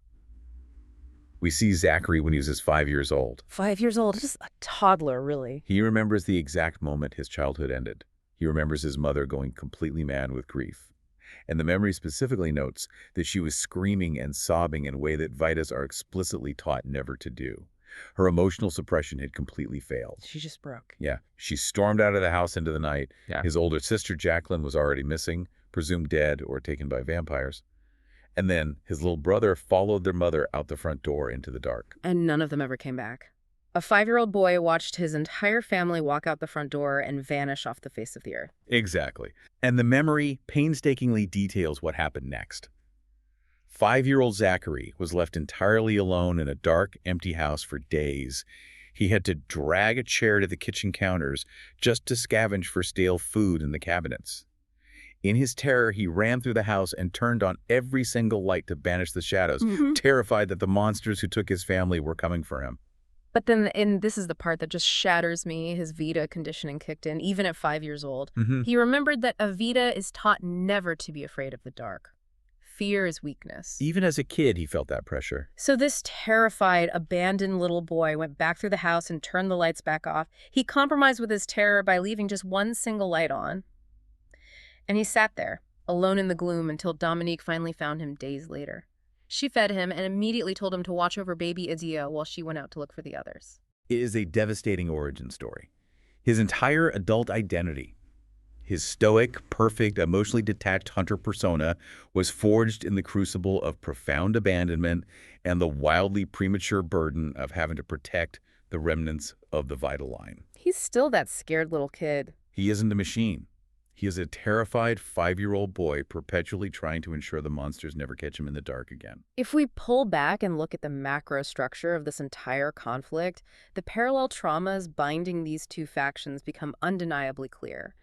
B: We see Zachary when he was 5 years old.
A: 5 years old, just a toddler, really.
B: He remembers the exact moment his childhood ended. He remembers his mother going completely mad with grief. And the memory specifically notes that she was screaming and sobbing in a way that Vitas are explicitly taught never to do. Her emotional suppression had completely failed.
A: She just broke.
B: Yeah. She stormed out of the house into the night.
A: Yeah.
B: His older sister, Jacqueline, was already missing, presumed dead or taken by vampires. And then his little brother followed their mother out the front door into the dark.
A: And none of them ever came back. A 5-year-old boy watched his entire family walk out the front door and vanish off the face of the earth.
B: Exactly. And the memory painstakingly details what happened next. 5-year-old Zachary was left entirely alone in a dark, empty house for days. He had to drag a chair to the kitchen counters just to scavenge for stale food in the cabinets. In his terror, he ran through the house and turned on every single light to banish the shadows, terrified that the monsters who took his family were coming for him.
A: But then, and this is the part that just shatters me, his Vida conditioning kicked in, even at 5 years old. He remembered that a Vida is taught never to be afraid of the dark. Fear is weakness.
B: Even as a kid, he felt that pressure.
A: So this terrified, abandoned little boy went back through the house and turned the lights back off. He compromised with his terror by leaving just one single light on. And he sat there, alone in the gloom, until Dominique finally found him days later. She fed him and immediately told him to watch over baby Adia while she went out to look for the others.
B: It is a devastating origin story. His entire adult identity, his stoic, perfect, emotionally detached hunter persona, was forged in the crucible of profound abandonment and the wildly premature burden of having to protect the remnants of the Vida line.
A: He's still that scared little kid.
B: He isn't a machine. He is a terrified 5-year-old boy perpetually trying to ensure the monsters never catch him in the dark again.
A: If we pull back and look at the macro structure of this entire conflict, the parallel traumas binding these two factions become undeniably clear.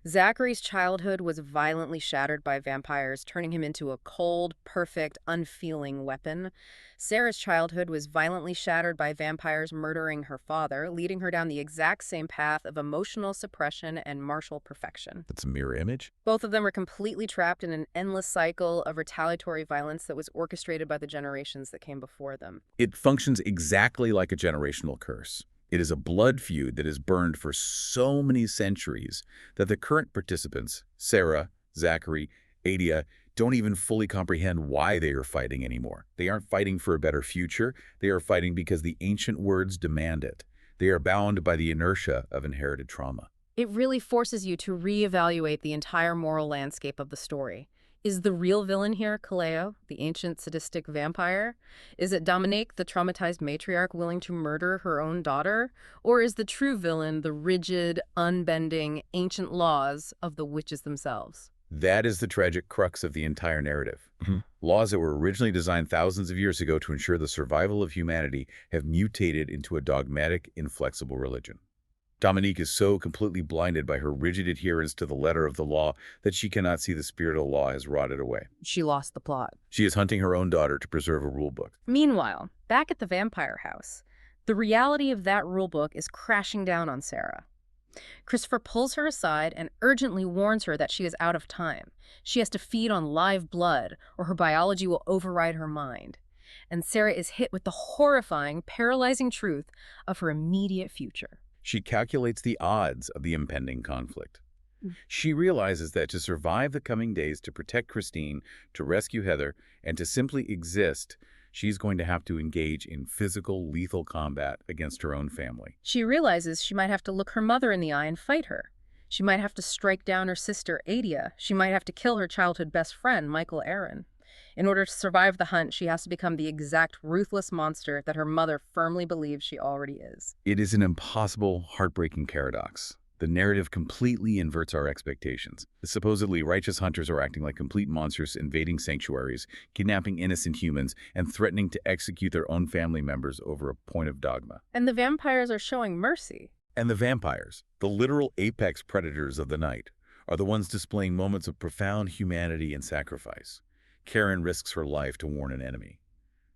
A: Zachary's childhood was violently shattered by vampires, turning him into a cold, perfect, unfeeling weapon. Sarah's childhood was violently shattered by vampires murdering her father, leading her down the exact same path of emotional suppression and martial perfection.
B: That's a mirror image?
A: Both of them were completely trapped in an endless cycle of retaliatory violence that was orchestrated by the generations that came before them.
B: It functions exactly like a generational curse. It is a blood feud that has burned for so many centuries that the current participants, Sarah, Zachary, Adia, don't even fully comprehend why they are fighting anymore. They aren't fighting for a better future. They are fighting because the ancient words demand it. They are bound by the inertia of inherited trauma.
A: It really forces you to reevaluate the entire moral landscape of the story. Is the real villain here Kaleo, the ancient sadistic vampire? Is it Dominique, the traumatized matriarch willing to murder her own daughter? Or is the true villain the rigid, unbending, ancient laws of the witches themselves?
B: That is the tragic crux of the entire narrative. Laws that were originally designed thousands of years ago to ensure the survival of humanity have mutated into a dogmatic, inflexible religion. Dominique is so completely blinded by her rigid adherence to the letter of the law that she cannot see the spirit of the law has rotted away.
A: She lost the plot.
B: She is hunting her own daughter to preserve a rule book.
A: Meanwhile, back at the vampire house, the reality of that rule book is crashing down on Sarah. Christopher pulls her aside and urgently warns her that she is out of time. She has to feed on live blood, or her biology will override her mind. And Sarah is hit with the horrifying, paralyzing truth of her immediate future.
B: She calculates the odds of the impending conflict. She realizes that to survive the coming days, to protect Christine, to rescue Heather, and to simply exist, she's going to have to engage in physical, lethal combat against her own family.
A: She realizes she might have to look her mother in the eye and fight her. She might have to strike down her sister, Adia. She might have to kill her childhood best friend, Michael Aaron. In order to survive the hunt, she has to become the exact ruthless monster that her mother firmly believes she already is.
B: It is an impossible, heartbreaking paradox. The narrative completely inverts our expectations. The supposedly righteous hunters are acting like complete monsters, invading sanctuaries, kidnapping innocent humans, and threatening to execute their own family members over a point of dogma.
A: And the vampires are showing mercy.
B: And the vampires, the literal apex predators of the night, are the ones displaying moments of profound humanity and sacrifice. Karen risks her life to warn an enemy.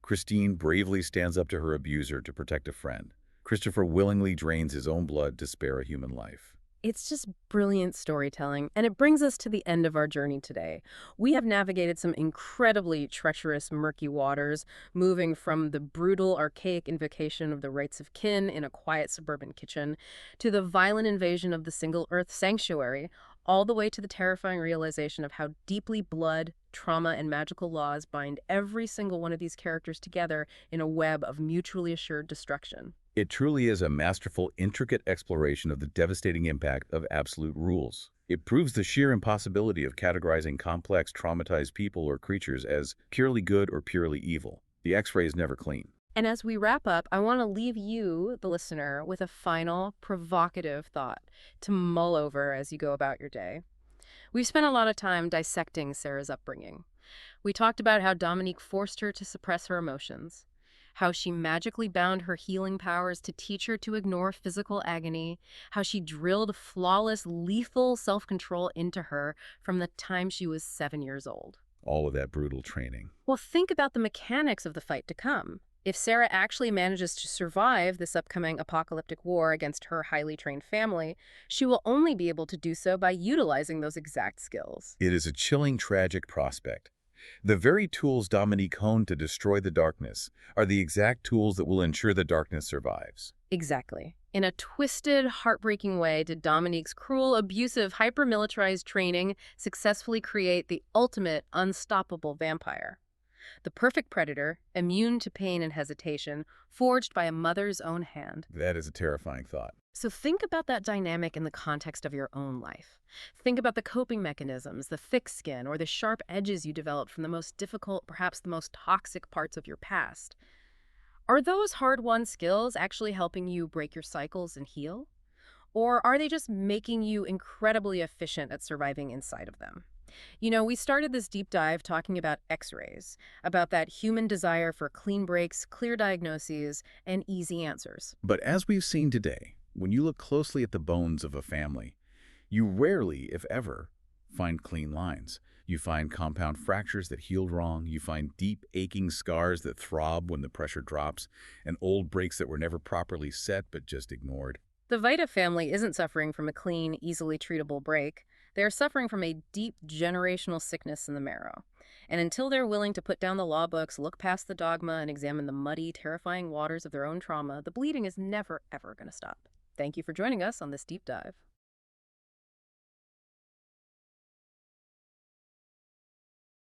B: Christine bravely stands up to her abuser to protect a friend. Christopher willingly drains his own blood to spare a human life.
A: It's just brilliant storytelling, and it brings us to the end of our journey today. We have navigated some incredibly treacherous, murky waters, moving from the brutal, archaic invocation of the rights of kin in a quiet suburban kitchen to the violent invasion of the single Earth sanctuary, all the way to the terrifying realization of how deeply blood, trauma, and magical laws bind every single one of these characters together in a web of mutually assured destruction.
B: It truly is a masterful, intricate exploration of the devastating impact of absolute rules. It proves the sheer impossibility of categorizing complex, traumatized people or creatures as purely good or purely evil. The X-ray is never clean.
A: And as we wrap up, I want to leave you, the listener, with a final, provocative thought to mull over as you go about your day. We've spent a lot of time dissecting Sarah's upbringing. We talked about how Dominique forced her to suppress her emotions, how she magically bound her healing powers to teach her to ignore physical agony, how she drilled flawless, lethal self-control into her from the time she was 7 years old.
B: All of that brutal training.
A: Well, think about the mechanics of the fight to come. If Sarah actually manages to survive this upcoming apocalyptic war against her highly trained family, she will only be able to do so by utilizing those exact skills.
B: It is a chilling, tragic prospect. The very tools Dominique honed to destroy the darkness are the exact tools that will ensure the darkness survives.
A: Exactly. In a twisted, heartbreaking way, did Dominique's cruel, abusive, hyper-militarized training successfully create the ultimate, unstoppable vampire. The perfect predator, immune to pain and hesitation, forged by a mother's own hand.
B: That is a terrifying thought.
A: So think about that dynamic in the context of your own life. Think about the coping mechanisms, the thick skin, or the sharp edges you developed from the most difficult, perhaps the most toxic parts of your past. Are those hard-won skills actually helping you break your cycles and heal? Or are they just making you incredibly efficient at surviving inside of them? We started this deep dive talking about X-rays, about that human desire for clean breaks, clear diagnoses, and easy answers.
B: But as we've seen today, when you look closely at the bones of a family, you rarely, if ever, find clean lines. You find compound fractures that healed wrong. You find deep, aching scars that throb when the pressure drops, and old breaks that were never properly set but just ignored.
A: The Vida family isn't suffering from a clean, easily treatable break. They are suffering from a deep generational sickness in the marrow. And until they're willing to put down the law books, look past the dogma, and examine the muddy, terrifying waters of their own trauma, the bleeding is never, ever going to stop. Thank you for joining us on this deep dive.